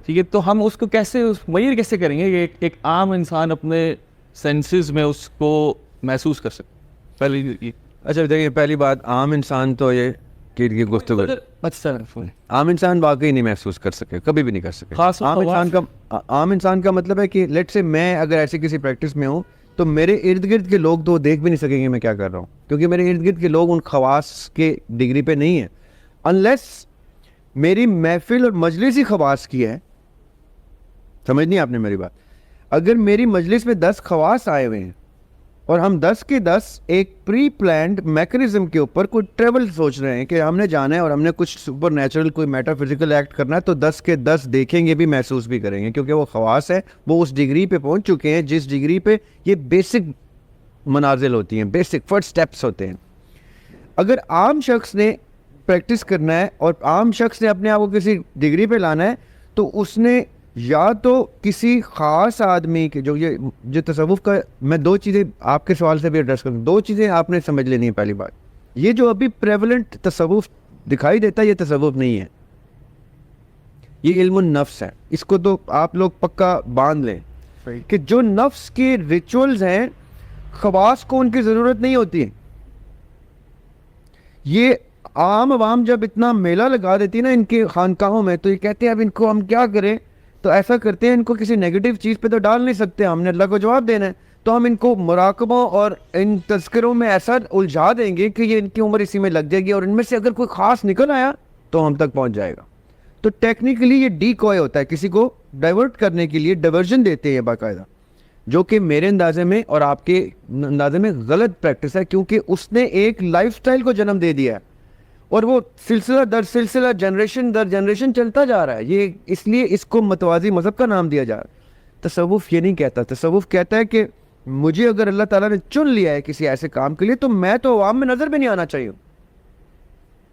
ٹھیک ہے. تو ہم اس کو کیسے میئر کیسے کریں گے کہ ایک عام انسان اپنے سینسز میں اس کو محسوس کر سکے؟ پہلے یہ اچھا دیکھیے، پہلی بات عام انسان تو یہ کہ گفتگو عام انسان واقعی نہیں محسوس کر سکے، کبھی بھی نہیں کر سکے. عام انسان کا مطلب ہے کہ لیٹ سے میں اگر ایسی کسی پریکٹس میں ہوں تو میرے ارد گرد کے لوگ تو دیکھ بھی نہیں سکیں گے میں کیا کر رہا ہوں، کیونکہ میرے ارد گرد کے لوگ ان خواص کے ڈگری پہ نہیں ہیں. انلیس میری محفل اور مجلس ہی خواص کی ہے. سمجھ نہیں آپ نے میری بات؟ اگر میری مجلس میں 10 خواص آئے ہوئے ہیں اور ہم 10 کے 10 ایک پری پلانڈ میکنزم کے اوپر کوئی ٹریول سوچ رہے ہیں کہ ہم نے جانا ہے اور ہم نے کچھ سپر نیچرل کوئی میٹا فزیکل ایکٹ کرنا ہے، تو 10 کے 10 دیکھیں گے بھی، محسوس بھی کریں گے، کیونکہ وہ خواص ہے، وہ اس ڈگری پہ پہنچ چکے ہیں جس ڈگری پہ یہ بیسک منازل ہوتی ہیں، بیسک فرسٹ سٹیپس ہوتے ہیں. اگر عام شخص نے پریکٹس کرنا ہے اور عام شخص نے اپنے آپ کو کسی ڈگری پہ لانا ہے تو اس نے یا تو کسی خاص آدمی کے جو تصوف کا، میں 2 چیزیں آپ کے سوال سے بھی ایڈریس کروں. 2 چیزیں آپ نے سمجھ لینی ہے. پہلی بات، یہ جو ابھی پریولنٹ تصوف دکھائی دیتا ہے یہ تصوف نہیں ہے، یہ علم النفس ہے. اس کو تو آپ لوگ پکا باندھ لیں کہ جو نفس کے ریچولز ہیں، خواص کو ان کی ضرورت نہیں ہوتی ہے. یہ عام عوام جب اتنا میلہ لگا دیتی ہے نا ان کے خانقاہوں میں، تو یہ کہتے ہیں اب ان کو ہم کیا کریں، تو ایسا کرتے ہیں ان کو کسی نیگیٹو چیز پہ تو ڈال نہیں سکتے، ہم نے اللہ کو جواب دینا ہے، تو ہم ان کو مراقبوں اور ان تذکروں میں ایسا الجھا دیں گے کہ یہ ان کی عمر اسی میں لگ جائے گی، اور ان میں سے اگر کوئی خاص نکل آیا تو ہم تک پہنچ جائے گا. تو ٹیکنیکلی یہ ڈیکوائے ہوتا ہے، کسی کو ڈائیورٹ کرنے کے لیے ڈائیورژن دیتے ہیں باقاعدہ، جو کہ میرے اندازے میں اور آپ کے اندازے میں غلط پریکٹس ہے، کیونکہ اس نے ایک لائف سٹائل کو جنم دے دیا ہے اور وہ سلسلہ در سلسلہ جنریشن در جنریشن چلتا جا رہا ہے. یہ اس لیے اس کو متوازی مذہب کا نام دیا جا رہا ہے. تصوف یہ نہیں کہتا. تصوف کہتا ہے کہ مجھے اگر اللہ تعالیٰ نے چن لیا ہے کسی ایسے کام کے لیے تو میں تو عوام میں نظر بھی نہیں آنا چاہیے.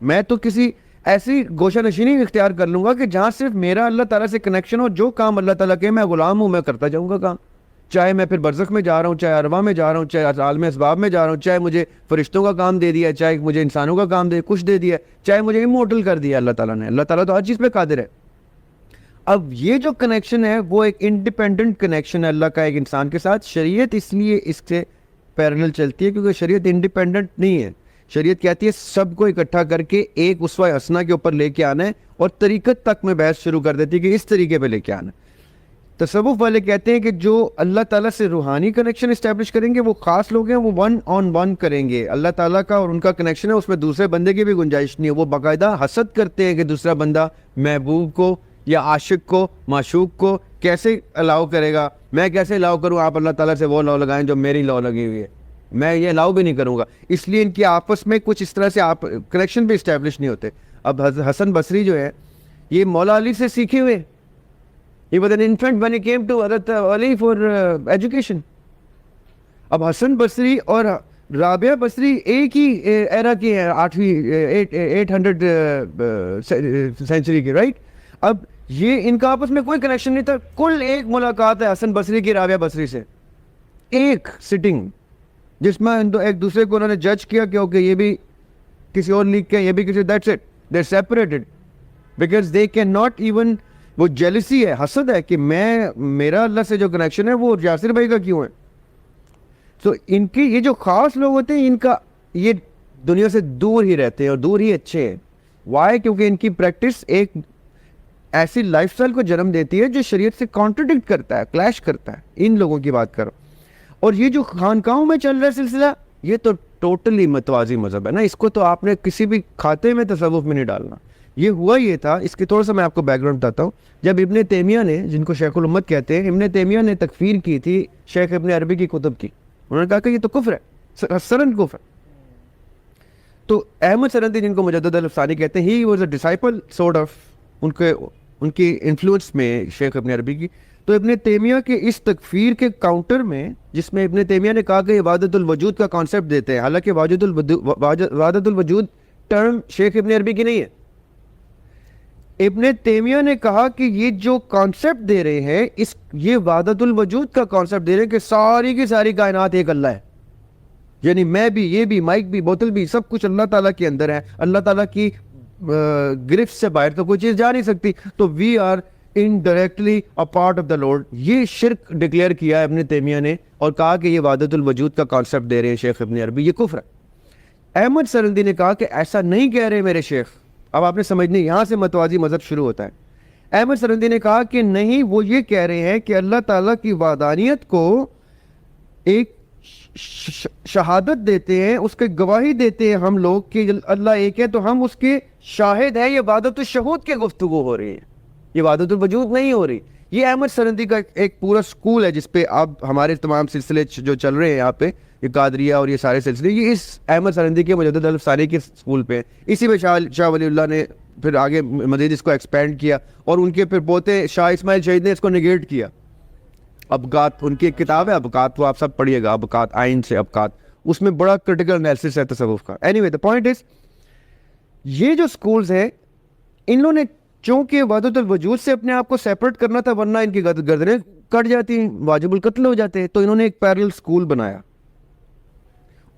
میں تو کسی ایسی گوشہ نشینی اختیار کر لوں گا کہ جہاں صرف میرا اللہ تعالیٰ سے کنیکشن ہو، جو کام اللہ تعالیٰ کے میں غلام ہوں میں کرتا جاؤں گا کام، چاہے میں پھر برزخ میں جا رہا ہوں، چاہے ارواح میں جا رہا ہوں، چاہے عالم اسباب میں جا رہا ہوں، چاہے مجھے فرشتوں کا کام دے دیا ہے، چاہے مجھے انسانوں کا کام دے کچھ دے دیا ہے، چاہے مجھے امورٹل کر دیا اللہ تعالیٰ نے. اللہ تعالیٰ تو ہر چیز پہ قادر ہے. اب یہ جو کنیکشن ہے وہ ایک انڈیپینڈنٹ کنیکشن ہے اللہ کا ایک انسان کے ساتھ. شریعت اس لیے اس سے پیرلل چلتی ہے کیونکہ شریعت انڈیپینڈنٹ نہیں ہے. شریعت کہتی ہے سب کو اکٹھا کر کے ایک اسوہ حسنہ کے اوپر لے کے آنا ہے، اور طریقت تک میں بحث شروع کر دیتی ہے کہ اس طریقے پہ لے کے آنا ہے. تصوف والے کہتے ہیں کہ جو اللہ تعالیٰ سے روحانی کنیکشن اسٹیبلش کریں گے، وہ خاص لوگ ہیں، وہ 1 on 1 کریں گے. اللہ تعالیٰ کا اور ان کا کنیکشن ہے، اس میں دوسرے بندے کی بھی گنجائش نہیں ہے. وہ باقاعدہ حسد کرتے ہیں کہ دوسرا بندہ محبوب کو یا عاشق کو، معشوق کو کیسے الاؤ کرے گا. میں کیسے الاؤ کروں؟ آپ اللہ تعالیٰ سے وہ لاؤ لگائیں جو میری لاؤ لگی ہوئی ہے، میں یہ الاؤ بھی نہیں کروں گا. اس لیے ان کی آپس میں کچھ اس طرح سے آپ کنیکشن بھی اسٹیبلش نہیں ہوتے. اب حسن بصری جو ہے یہ مولا علی سے سیکھے ہوئے. He was an infant when he came to Hazrat Ali for education. اب حسن بصری اور رابعہ بصری ایک ہی ایرا کے ہیں، 800 سینچری کے، رائٹ؟ اب یہ ان کا آپس میں کوئی کنیکشن نہیں تھا. کل ایک ملاقات ہے حسن بصری کی رابعہ بصری سے، ایک سٹنگ جس میں ایک دوسرے کو انہوں نے جج کیا کہ اوکے یہ بھی کسی اور لیگ کے، یہ بھی کسی، that's it, they are separated because they can not even. وہ جیلسی ہے، حسد ہے کہ میرا اللہ سے جو کنیکشن ہے وہ یاسر بھائی کا کیوں ہے. تو ان کی یہ جو خاص لوگ ہوتے ہیں ان کا یہ دنیا سے دور ہی رہتے ہیں اور دور ہی اچھے ہیں. وائی؟ کیونکہ ان کی پریکٹس ایک ایسی لائف سٹائل کو جنم دیتی ہے جو شریعت سے کانٹرڈکٹ کرتا ہے، کلیش کرتا ہے. ان لوگوں کی بات کرو. اور یہ جو خانقاہوں میں چل رہا ہے سلسلہ، یہ تو ٹوٹلی متوازی مذہب ہے نا. اس کو تو آپ نے کسی بھی کھاتے میں تصوف میں نہیں ڈالنا. یہ ہوا یہ تھا، اس کے تھوڑا سا میں آپ کو بیک گراؤنڈ بتاتا ہوں. جب ابن تیمیہ نے، جن کو شیخ الامت کہتے ہیں، ابن تیمیہ نے تکفیر کی تھی شیخ ابن عربی کی کتب کی. انہوں نے کہا کہ یہ تو کفر ہے، سرن کفر. تو احمد سرندی، جن کو مجدد الافسانی کہتے ہیں، he was a disciple sort of ان کی انفلوئنس میں شیخ ابن عربی کی. تو ابن تیمیہ کے اس تکفیر کے کاؤنٹر میں، جس میں ابن تیمیہ نے کہا کہ وحدت الوجود کا کانسیپٹ دیتے ہیں، حالانکہ وحدت الوجود ٹرم شیخ ابن عربی کی نہیں ہے. ابن تیمیہ نے کہا کہ یہ جو کانسیپٹ دے رہے ہیں، یہ وحدت الوجود کا کانسیپٹ دے رہے ہیں کہ ساری کی ساری کائنات ایک اللہ ہے. یعنی میں بھی، یہ بھی، مائک بھی، بوتل بھی، سب کچھ اللہ تعالیٰ کے اندر ہے. اللہ تعالیٰ کی گرفت سے باہر تو کوئی چیز جا نہیں سکتی. تو we are indirectly a part of the Lord. یہ شرک ڈکلیئر کیا ہے ابن تیمیہ نے اور کہا کہ یہ وحدت الوجود کا کانسیپٹ دے رہے ہیں شیخ ابن عربی, یہ کفر ہے. احمد سرندی نے کہا کہ ایسا نہیں کہہ رہے میرے شیخ. اب آپ نے سمجھنی, یہاں سے متوازی مذہب شروع ہوتا ہے. احمد سرندی نے کہا کہ نہیں, وہ یہ کہہ رہے ہیں کہ اللہ تعالیٰ کی وحدانیت کو ایک شہادت دیتے ہیں, اس کے گواہی دیتے ہیں ہم لوگ کہ اللہ ایک ہے, تو ہم اس کے شاہد ہیں. یہ وحدت الشہود کی گفتگو ہو رہی ہے, یہ وحدت الوجود نہیں ہو رہی. یہ احمد سرندی کا ایک پورا سکول ہے جس پہ اب ہمارے تمام سلسلے جو چل رہے ہیں یہاں پہ, یہ قادریہ اور یہ سارے سلسلے, یہ اس احمد سرندی کے مجدد الفسانی کے سکول پہ. اسی میں شاہ ولی اللہ نے پھر آگے مزید اس کو ایکسپینڈ کیا, اور ان کے پھر پوتے شاہ اسماعیل شہید نے اس کو نگیٹ کیا. ابقات, ان کی ایک کتاب ہے ابقات, وہ آپ سب پڑھیے گا, ابقات, آئین سے ابقات, اس میں بڑا کرٹیکل انالیسس ہے تصوف کا. Any way the point is, یہ جو سکولز ہیں انہوں نے چونکہ وحدت الوجود سے اپنے آپ کو سیپریٹ کرنا تھا, ورنہ ان کی گردنیں کٹ جاتی, واجب القتل ہو جاتے, تو انہوں نے ایک پیرل سکول بنایا,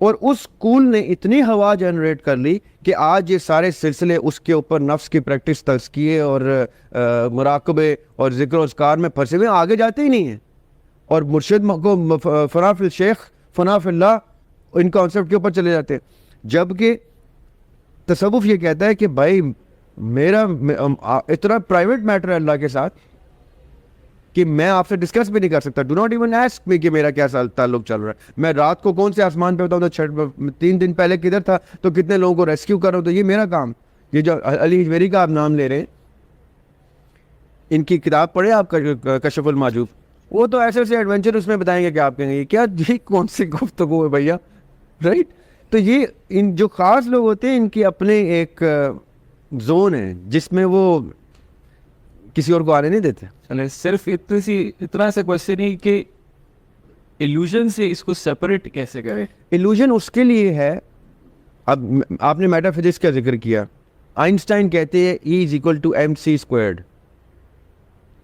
اور اس سکول نے اتنی ہوا جنریٹ کر لی کہ آج یہ سارے سلسلے اس کے اوپر نفس کی پریکٹس, تزکیے اور مراقبے اور ذکر و اذکار میں پھنسے ہوئے, آگے جاتے ہی نہیں ہیں. اور مرشد کو فنا فی الشیخ فنا فی اللہ, ان کانسیپٹ کے اوپر چلے جاتے ہیں. جبکہ تصوف یہ کہتا ہے کہ بھائی میرا اتنا پرائیویٹ میٹر ہے اللہ کے ساتھ کہ میں آپ سے ڈسکس بھی نہیں کر سکتا. Do not even ask me کہ میرا کیا تعلق چل رہا ہے. میں رات کو کون سے آسمان پہ ہوتا ہوں, تو 3 دن پہلے کدھر تھا, تو کتنے لوگوں کو ریسکیو کر رہا ہوں, تو یہ میرا کام. یہ جو علی حجویری کا آپ نام لے رہے ہیں, ان کی کتاب پڑھے آپ کشف المحجوب, وہ تو ایسے ایسے ایڈونچر اس میں بتائیں گے کہ آپ کہیں گے کیا یہ کون سی گفتگو ہے بھیا, رائٹ. تو یہ ان جو خاص لوگ ہوتے ہیں ان کی اپنے ایک زون ہے جس میں وہ کسی اور کو آنے نہیں دیتے. صرف اتنا سا کوشچن ہی کہ ایلوژن سے اس کو سیپریٹ کیسے کریں. ایلوژن اس کے لیے ہے, اب آپ نے میٹا فزکس کا ذکر کیا, آئنسٹائن کہتے ہیں E=mc²,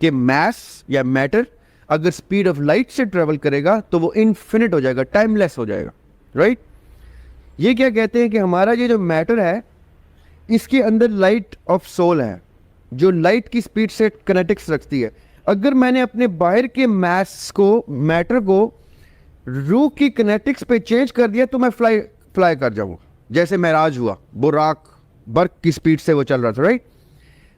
کہ میس یا میٹر اگر اسپیڈ آف لائٹ سے ٹریول کرے گا تو وہ انفینٹ ہو جائے گا, ٹائم لیس ہو جائے گا, رائٹ. یہ کیا کہتے ہیں کہ ہمارا یہ جو میٹر ہے اس کے اندر لائٹ آف سول ہے جو لائٹ کی اسپیڈ سے کنیٹکس رکھتی ہے. اگر میں نے اپنے باہر کے میس کو, میٹر کو روح کی کنیٹکس پہ چینج کر دیا تو میں فلائی کر جاؤں گا, جیسے معراج ہوا, براق برق کی اسپیڈ سے وہ چل رہا تھا, رائٹ.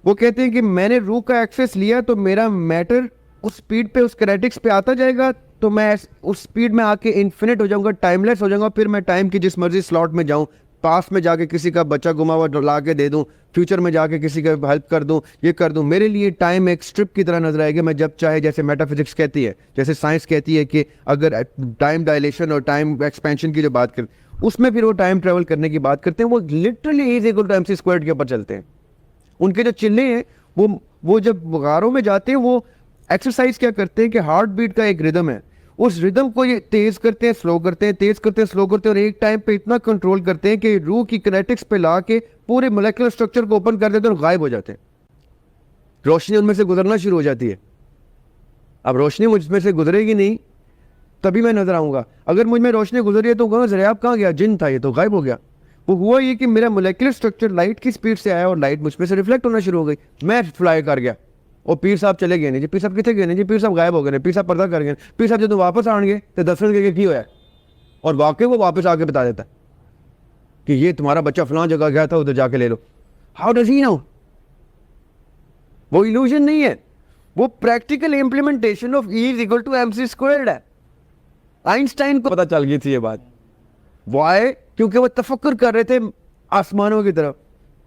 وہ کہتے ہیں کہ میں نے روح کا ایکسیس لیا تو میرا میٹر اس سپیڈ پہ, اس کنیٹکس پہ آتا جائے گا, تو میں اس سپیڈ میں آ کے انفینٹ ہو جاؤں گا, ٹائم لیس ہو جاؤں گا. پھر میں ٹائم کی جس مرضی سلاٹ میں جاؤں, پاس میں جا کے کسی کا بچہ گما ہوا لا کے دے دوں, فیوچر میں جا کے کسی کا ہیلپ کر دوں, یہ کر دوں. میرے لیے ٹائم ایک اسٹرپ کی طرح نظر آئے گا, میں جب چاہے, جیسے میٹا فزکس کہتی ہے, جیسے سائنس کہتی ہے کہ اگر ٹائم ڈائلیشن اور ٹائم ایکسپینشن کی جو بات کریں اس میں پھر وہ ٹائم ٹریول کرنے کی بات کرتے ہیں, وہ لٹرلی E=mc² کے اوپر چلتے ہیں. ان کے جو چلے ہیں وہ جب غاروں میں جاتے ہیں وہ ایکسرسائز کیا کرتے ہیں کہ ہارٹ بیٹ کا ایک ردم ہے, اس ردم کو یہ تیز کرتے ہیں, سلو کرتے ہیں, تیز کرتے ہیں, سلو کرتے ہیں, اور ایک ٹائم پہ اتنا کنٹرول کرتے ہیں کہ روح کی کنیٹکس پہ لا کے پورے مولیکولر اسٹرکچر کو اوپن کر دیتے ہیں اور غائب ہو جاتے ہیں. روشنی ان میں سے گزرنا شروع ہو جاتی ہے. اب روشنی مجھ میں سے گزرے گی نہیں تبھی میں نظر آؤں گا. اگر مجھ میں روشنی گزری ہے تو کہاں ذریعہ کہاں گیا, جن تھا یہ تو غائب ہو گیا. وہ ہوا یہ کہ میرا مولیکولر اسٹرکچر لائٹ کی اسپیڈ سے آیا اور لائٹ مجھ میں سے ریفلیکٹ ہونا شروع ہو گئی, میں فلائی کر گیا. اور پیر صاحب چلے گئے نہیں جی, پیر صاحب کتنے گئے نہیں جی, پیر صاحب غائب ہو گئے, پیر صاحب پردہ کر گئے, پیر صاحب جب واپس آن گے تو دس کے کی ہوا ہے, اور واقعی وہ واپس آ کے بتا دیتا ہے کہ یہ تمہارا بچہ فلاں جگہ گیا تھا, ادھر جا کے لے لو. ہاؤ ڈز ہی نو؟ وہ ایلوژن نہیں ہے, وہ پریکٹیکل امپلیمنٹیشن آف E=mc² ہے. آئنسٹائن کو پتہ چل گئی تھی یہ بات. وائی؟ کیونکہ وہ تفکر کر رہے تھے آسمانوں کی طرف,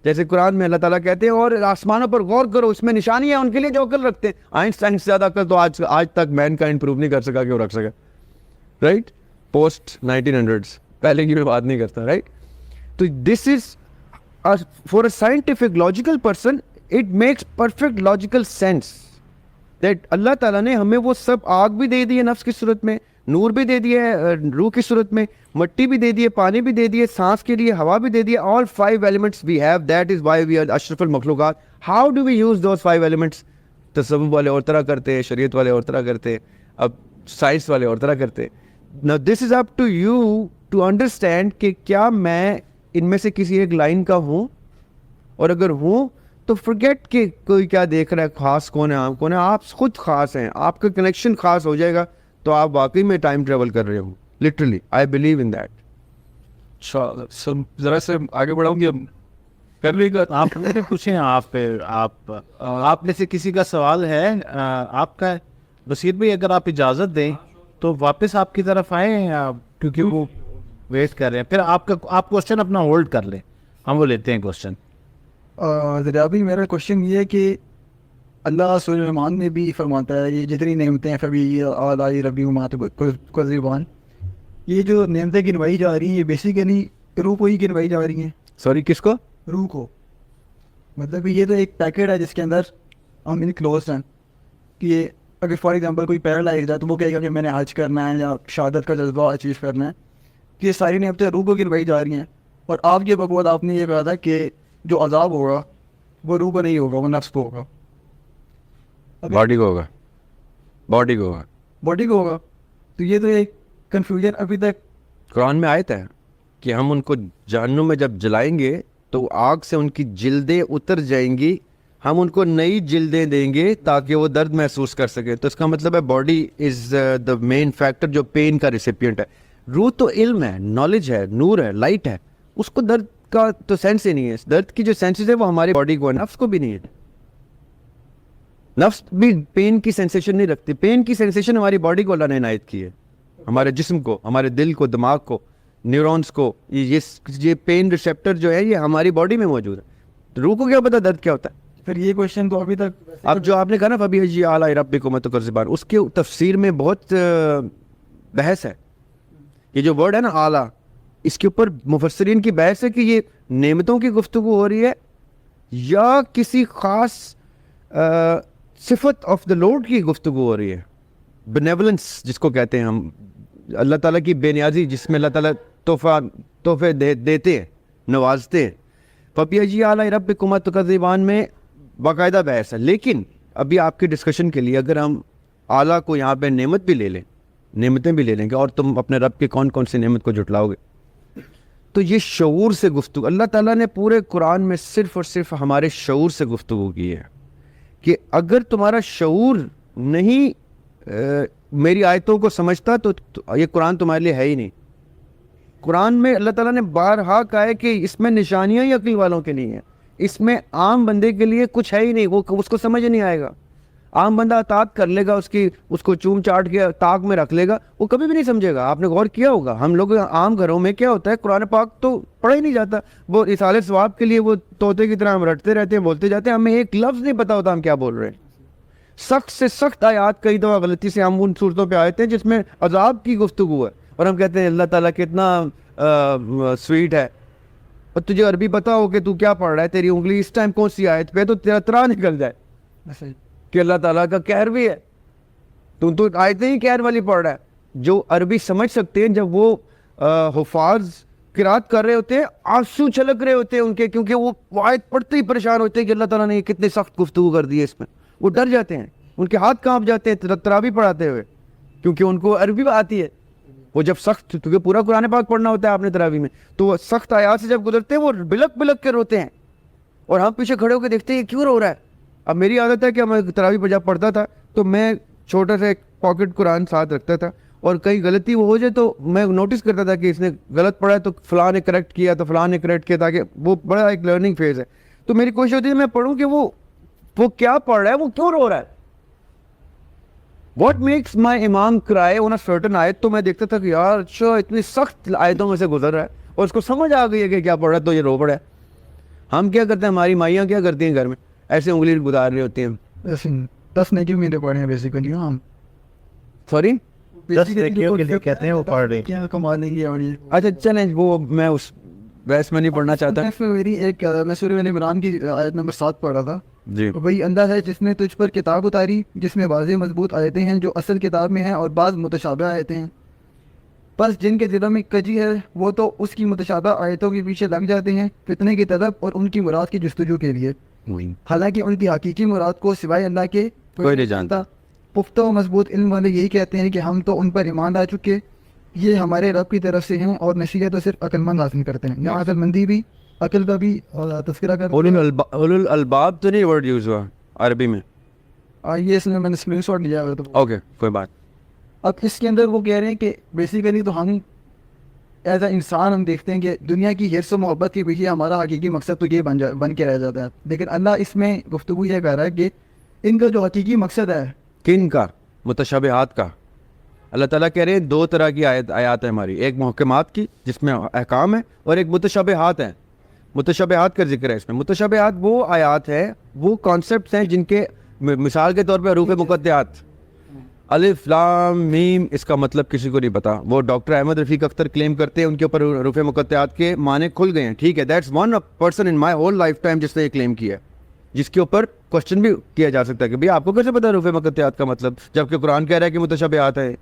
جیسے قرآن میں اللہ تعالیٰ کہتے ہیں اور آسمانوں پر غور کرو, اس میں نشانی ہے ان کے لیے جو عقل رکھتے ہیں. آئنسٹائن سے زیادہ عقل تو آج تک مین کا امپروو نہیں کر سکا کہ وہ رکھ سکا, رائٹ, پوسٹ 1900s, پہلے کی میں بات نہیں کرتا, رائٹ. تو this is for a scientific logical person it makes perfect logical sense that اللہ تعالیٰ نے ہمیں وہ سب آگ بھی دے دی ہے نفس کی صورت میں, نور بھی دے دیا ہے روح کی صورت میں, مٹی بھی دے دی ہے, پانی بھی دے دی ہے, سانس کے لیے ہوا بھی دے دی ہے. all 5 elements we have, that is why we are اشرف المخلوقات. how do we use those 5 elements? تصوف والے اور طرح کرتے ہیں, شریعت والے اور طرح کرتے ہیں, اب سائنس والے اور طرح کرتے ہیں. now this is up to you to understand کہ کیا میں ان میں سے کسی ایک لائن کا ہوں, اور اگر ہوں تو فرگیٹ کہ کوئی کیا دیکھ رہا ہے, خاص کون ہے عام کون ہے, آپ خود خاص ہیں, آپ کا کنیکشن خاص ہو جائے گا تو آپ واقعی میں ٹائم ٹریول کر رہے ہوں. Literally I believe in that. اچھا سر ذرا سے آگے بڑھاؤں گی اب کر لے گا آپ پوچھیں. آپ میں سے کسی کا سوال ہے آپ کا بصیر بھائی؟ اگر آپ اجازت دیں تو واپس آپ کی طرف آئیں, کیونکہ وہ ویٹ کر رہے ہیں. پھر آپ کوشچن اپنا ہولڈ کر لیں, ہم وہ لیتے ہیں کوشچن. ابھی میرا کوشچن یہ ہے کہ اللہ سورہ رحمان میں بھی فرماتا ہے یہ جتنی نعمتیں ہیں فبی آلاء ربکما تکذبان, یہ جو نعمتیں گنوائی جا رہی ہیں یہ بیسیکلی روح کو ہی گنوائی جا رہی ہیں. سوری کس کو؟ روح کو. مطلب کہ یہ تو ایک پیکٹ ہے جس کے اندر ہم انکلوزڈ ہیں کہ اگر فار ایگزامپل کوئی پیرالائزڈ ہے تو وہ کہے گا کہ میں نے حج کرنا ہے یا شہادت کا جذبہ اچیو کرنا ہے, کہ یہ ساری نعمتیں روح کو گنوائی جا رہی ہیں. اور آپ کے بقول آپ نے یہ کہا تھا کہ جو عذاب ہوگا وہ روح کو نہیں ہوگا, وہ نفس کو ہوگا, باڈی کو ہوگا, باڈی کو ہوگا, باڈی کو ہوگا. تو یہ تو ایک کنفیوژن ابھی تک قرآن میں آیت ہے کہ ہم ان کو جہنم میں جب جلائیں گے تو آگ سے ان کی جلدیں اتر جائیں گی, ہم ان کو نئی جلدیں دیں گے تاکہ وہ درد محسوس کر سکے. تو اس کا مطلب ہے body is the main factor جو پین کا ریسیپینٹ ہے. روح تو علم ہے, نالج ہے, نور ہے, لائٹ ہے, اس کو درد کا تو سینس ہی نہیں ہے. درد کی جو سینسز ہے وہ ہماری باڈی کو ہے, نفس کو بھی نہیں ہے. نفس بھی پین کی سینسیشن نہیں رکھتی. پین کی سینسیشن ہماری باڈی کو اللہ نے عنایت کی ہے, ہمارے جسم کو, ہمارے دل کو, دماغ کو, نیورونز کو. یہ پین ریسیپٹر جو ہے یہ ہماری باڈی میں موجود ہے. روح کو کیا پتا درد کیا ہوتا ہے؟ پھر یہ کوشچن تو ابھی تک اب جو آپ نے کہا نا فبی آلاء ربکما تکذبان, اس کے تفسیر میں بہت بحث ہے. یہ جو ورڈ ہے نا اعلیٰ, اس کے اوپر مفسرین کی بحث ہے کہ یہ نعمتوں کی گفتگو ہو رہی ہے یا کسی خاص صفت آف دا لارڈ کی گفتگو ہو رہی ہے. بینیولنس جس کو کہتے ہیں ہم, اللہ تعالیٰ کی بے نیازی جس میں اللہ تعالیٰ تحفے دیتے ہیں, نوازتے ہیں. فبی آلاء ربکما تکذبان میں باقاعدہ بحث ہے. لیکن ابھی آپ کے ڈسکشن کے لیے اگر ہم اعلیٰ کو یہاں پہ نعمت بھی لے لیں, نعمتیں بھی لے لیں گے, اور تم اپنے رب کے کون کون سی نعمت کو جھٹلاؤ گے, تو یہ شعور سے گفتگو. اللہ تعالیٰ نے پورے قرآن میں صرف اور صرف ہمارے شعور سے گفتگو کی ہے کہ اگر تمہارا شعور نہیں میری آیتوں کو سمجھتا تو یہ قرآن تمہارے لیے ہے ہی نہیں. قرآن میں اللہ تعالیٰ نے بارہا کہا ہے کہ اس میں نشانیاں ہی عقل والوں کے لیے ہیں, اس میں عام بندے کے لیے کچھ ہے ہی نہیں. وہ اس کو سمجھ نہیں آئے گا. عام بندہ اطاعت کر لے گا, اس کو چوم چاٹ کے طاق میں رکھ لے گا, وہ کبھی بھی نہیں سمجھے گا. آپ نے غور کیا ہوگا ہم لوگ عام گھروں میں کیا ہوتا ہے, قرآن پاک تو پڑھا ہی نہیں جاتا. وہ اصالِ ثواب کے لیے وہ طوطے کی طرح ہم رٹتے رہتے ہیں, بولتے جاتے ہیں, ہمیں ایک لفظ نہیں پتا ہوتا ہم کیا بول رہے ہیں. سخت سے سخت آیات کئی دفعہ غلطی سے ہم ان صورتوں پہ آئے تھے جس میں عذاب کی گفتگو ہے, اور ہم کہتے ہیں اللہ تعالیٰ کتنا سویٹ ہے. اور تجھے عربی پتا ہو کہ تو کیا پڑھ رہا ہے, تیری انگلی اس ٹائم کون سی آیت پہ, تو تیرا ترا نکل جائے کہ اللہ تعالیٰ کا قہر بھی ہے. تو آیتیں ہی قہر والی پڑھ رہا ہے. جو عربی سمجھ سکتے ہیں جب وہ حفاظ قرات کر رہے ہوتے ہیں, آنسو چھلک رہے ہوتے ہیں ان کے, کیونکہ وہ آیت پڑھتے ہی پریشان ہوتے ہیں کہ اللہ تعالیٰ نے کتنے سخت گفتگو کر دی ہے اس میں. وہ ڈر جاتے ہیں, ان کے ہاتھ کانپ جاتے ہیں تراویح پڑھاتے ہوئے, کیونکہ ان کو عربی آتی ہے. وہ جب سخت, کیونکہ پورا قرآن پاک پڑھنا ہوتا ہے آپ نے تراویح میں, تو وہ سخت آیات سے جب گزرتے ہیں وہ بلک بلک کے روتے ہیں, اور ہم پیچھے کھڑے ہو کے دیکھتے ہیں یہ کیوں رو رہا ہے. اب میری عادت ہے کہ میں تراویح پر جب پڑھتا تھا تو میں چھوٹا سا ایک پاکٹ قرآن ساتھ رکھتا تھا, اور کہیں غلطی وہ ہو جائے تو میں نوٹس کرتا تھا کہ اس نے غلط پڑھا ہے تو فلاں نے کریکٹ کیا, تو فلاں نے کریکٹ کیا, تاکہ وہ بڑا ایک لرننگ فیز ہے. تو میری کوشش ہوتی ہے میں پڑھوں کہ وہ کیا پڑھ رہا ہے, وہ کیوں رو رہا ہے. واٹ میکس مائی امام کرائے آن اے سرٹن آیت. تو میں دیکھتا تھا کہ یار اچھا اتنی سخت آیتوں میں سے گزر رہا ہے اور اس کو سمجھ آ گئی ہے کہ کیا پڑھ رہا ہے, تو یہ رو پڑا ہے. ہم کیا کرتے ہیں, ہماری مائیاں کیا کرتی ہیں گھر میں, ایسے انگلی گزار رہی ہوتی ہیں. 10 نیکی میرے پڑھے ہیں بیسیکلی. ہاں سوری 10 نیکیوں کے لیے کہتے ہیں وہ پڑھ رہے ہیں. کیا کمال کی. اور یہ اچھا چلیں, وہ میں اس بحث میں نہیں پڑھنا چاہتا. میری ایک میں سورہ عمران کی آیت نمبر 7 پڑھا تھا. جی, وہی انداز ہے جس نے تجھ پر کتاب اتاری جس میں واضح مضبوط آیتیں ہیں جو اصل کتاب میں ہیں, اور بعض متشابہ آیتیں ہیں. بس جن کے دلوں میں کجی ہے وہ تو اس کی متشابہ آیتوں کے پیچھے لگ جاتے ہیں فتنے کی طلب اور ان کی مراد کی جستجو کے لیے, حالانکہ ان کی حقیقی مراد کو سوائے اللہ کے کوئی نہیں جانتا. پختہ و مضبوط علم والے یہی کہتے ہیں کہ ہم تو ان پر ایمان لا چکے, یہ ہمارے رب کی طرف سے ہیں, اور نصیحت تو صرف عقل مند حاصل کرتے ہیں. یہاں عقل مندی بھی عقل کا بھی تذکرہ کر اولو الالباب تو نہیں ورڈ یوز ہوا عربی میں؟ یہ اس میں نے اسکرین شاٹ لیا ہوا تو اوکے کوئی بات. اب اس کے اندر وہ کہہ رہے ہیں کہ بیسیکلی تو ہم ایز اے انسان ہم دیکھتے ہیں کہ دنیا کی حرص و محبت کے پیچھے ہمارا حقیقی مقصد تو یہ بن کے رہ جاتا ہے. لیکن اللہ اس میں گفتگو یہ کر رہا ہے کہ ان کا جو حقیقی مقصد ہے کن کا؟ متشابہات کا. اللہ تعالیٰ کہہ رہے ہیں دو طرح کی آیات ہیں ہماری, ایک محکمات کی جس میں احکام ہے, اور ایک متشابہات ہیں. متشابہات کا ذکر ہے اس میں. متشابہات وہ آیات ہیں, وہ کانسیپٹس ہیں جن کے مثال کے طور پہ حروف مقطعات, الف لام میم, اس کا مطلب کسی کو نہیں پتا. وہ ڈاکٹر احمد رفیق اختر کلیم کرتے ہیں ان کے اوپر حروف مقطعات کے معنی کھل گئے ہیں, ٹھیک ہے, that's one person in my whole life time جس نے یہ کلیم کیا ہے, جس کے اوپر کوشچن بھی کیا جا سکتا ہے کہ بھئی آپ کو کیسے پتا حروف مقطعات کا مطلب, جبکہ قرآن کہہ رہا ہے کہ متشابہات ہے.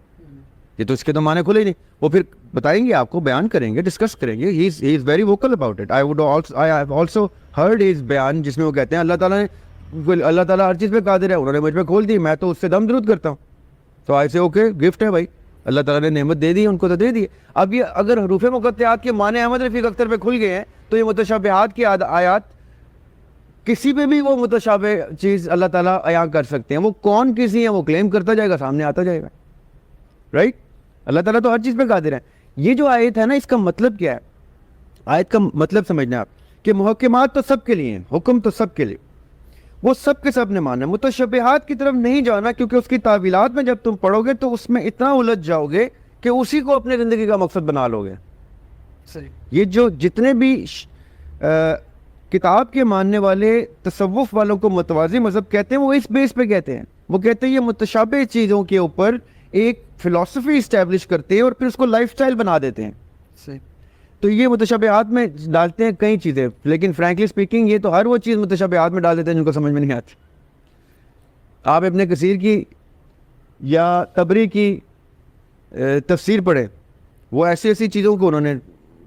یہ تو اس کے تو معنی کھلے ہی نہیں. وہ پھر بتائیں گے آپ کو, بیان کریں گے, ڈسکس کریں گے. He is very vocal about it. I have also heard his بیان جس میں وہ کہتے ہیں اللہ تعالیٰ ہر چیز پہ قادر ہے, انہوں نے مجھ پہ کھول دی, میں تو اس سے دم درود کرتا ہوں. تو آئی سے اوکے, گفٹ ہے بھائی, اللہ تعالیٰ نے نعمت دے دی ان کو تو دے دی. اب یہ اگر حروف مقطعات کے معنی احمد رفیق اختر پہ کھل گئے ہیں تو یہ متشابہات کی آیات کسی پہ بھی وہ متشابہ چیز اللہ تعالیٰ عیاں کر سکتے ہیں. وہ کون کسی ہیں وہ کلیم کرتا جائے گا, سامنے آتا جائے گا, رائٹ. اللہ تعالیٰ تو ہر چیز پہ قادر ہے. یہ جو آیت ہے نا, اس کا مطلب کیا ہے؟ آیت کا مطلب سمجھنا آپ کہ محکمات تو سب کے لیے ہیں, حکم تو سب کے لیے, وہ سب کے سب نے مانا. متشابہات کی طرف نہیں جانا, کیونکہ اس کی تعویلات میں جب تم پڑھو گے تو اس میں اتنا الجھ جاؤ گے کہ اسی کو اپنے زندگی کا مقصد بنا لو گے. صحیح. یہ جو جتنے بھی کتاب کے ماننے والے تصوف والوں کو متوازی مذہب کہتے ہیں, وہ اس بیس پہ کہتے ہیں. وہ کہتے ہیں یہ متشابہ چیزوں کے اوپر ایک فلسفی اسٹیبلش کرتے ہیں اور پھر اس کو لائف سٹائل بنا دیتے ہیں. صحیح. تو یہ متشابہات میں ڈالتے ہیں کئی چیزیں, لیکن فرینکلی اسپیکنگ یہ تو ہر وہ چیز متشابہات میں ڈال دیتے ہیں جن کو سمجھ میں نہیں آتی. آپ ابن کثیر کی یا طبری کی تفسیر پڑھیں, وہ ایسی ایسی چیزوں کو انہوں نے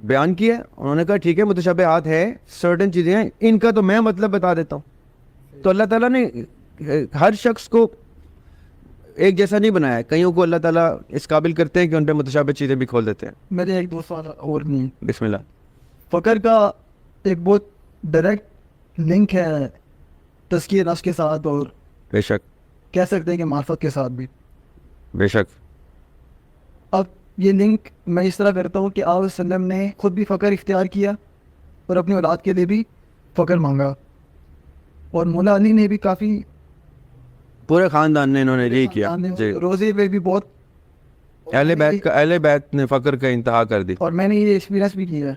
بیان کیا ہے. انہوں نے کہا ٹھیک ہے متشابہات ہے, سرٹن چیزیں ہیں, ان کا تو میں مطلب بتا دیتا ہوں. تو اللہ تعالیٰ نے ہر شخص کو ایک جیسا نہیں بنایا ہے. کئیوں کو اللہ تعالیٰ اس قابل کرتے ہیں کہ ان پہ متشابہ چیزیں بھی کھول دیتے ہیں. میرے ایک دو سوال اور نہیں. بسم اللہ. فقر کا ایک بہت ڈائریکٹ لنک ہے تزکیہ نفس کے ساتھ, اور بے شک کہہ سکتے ہیں کہ معرفت کے ساتھ بھی. بے شک. اب یہ لنک میں اس طرح کرتا ہوں کہ آپ وسلم نے خود بھی فقر اختیار کیا اور اپنی اولاد کے لیے بھی فقر مانگا, اور مولا علی نے بھی کافی, پورے خاندان نے انہوں نے یہی کیا. جی, روزے پہ بھی بہت, اہل بیت نے فقر کا انتہا کر دی, اور میں نے یہ ایکسپیرینس بھی کیا ہے.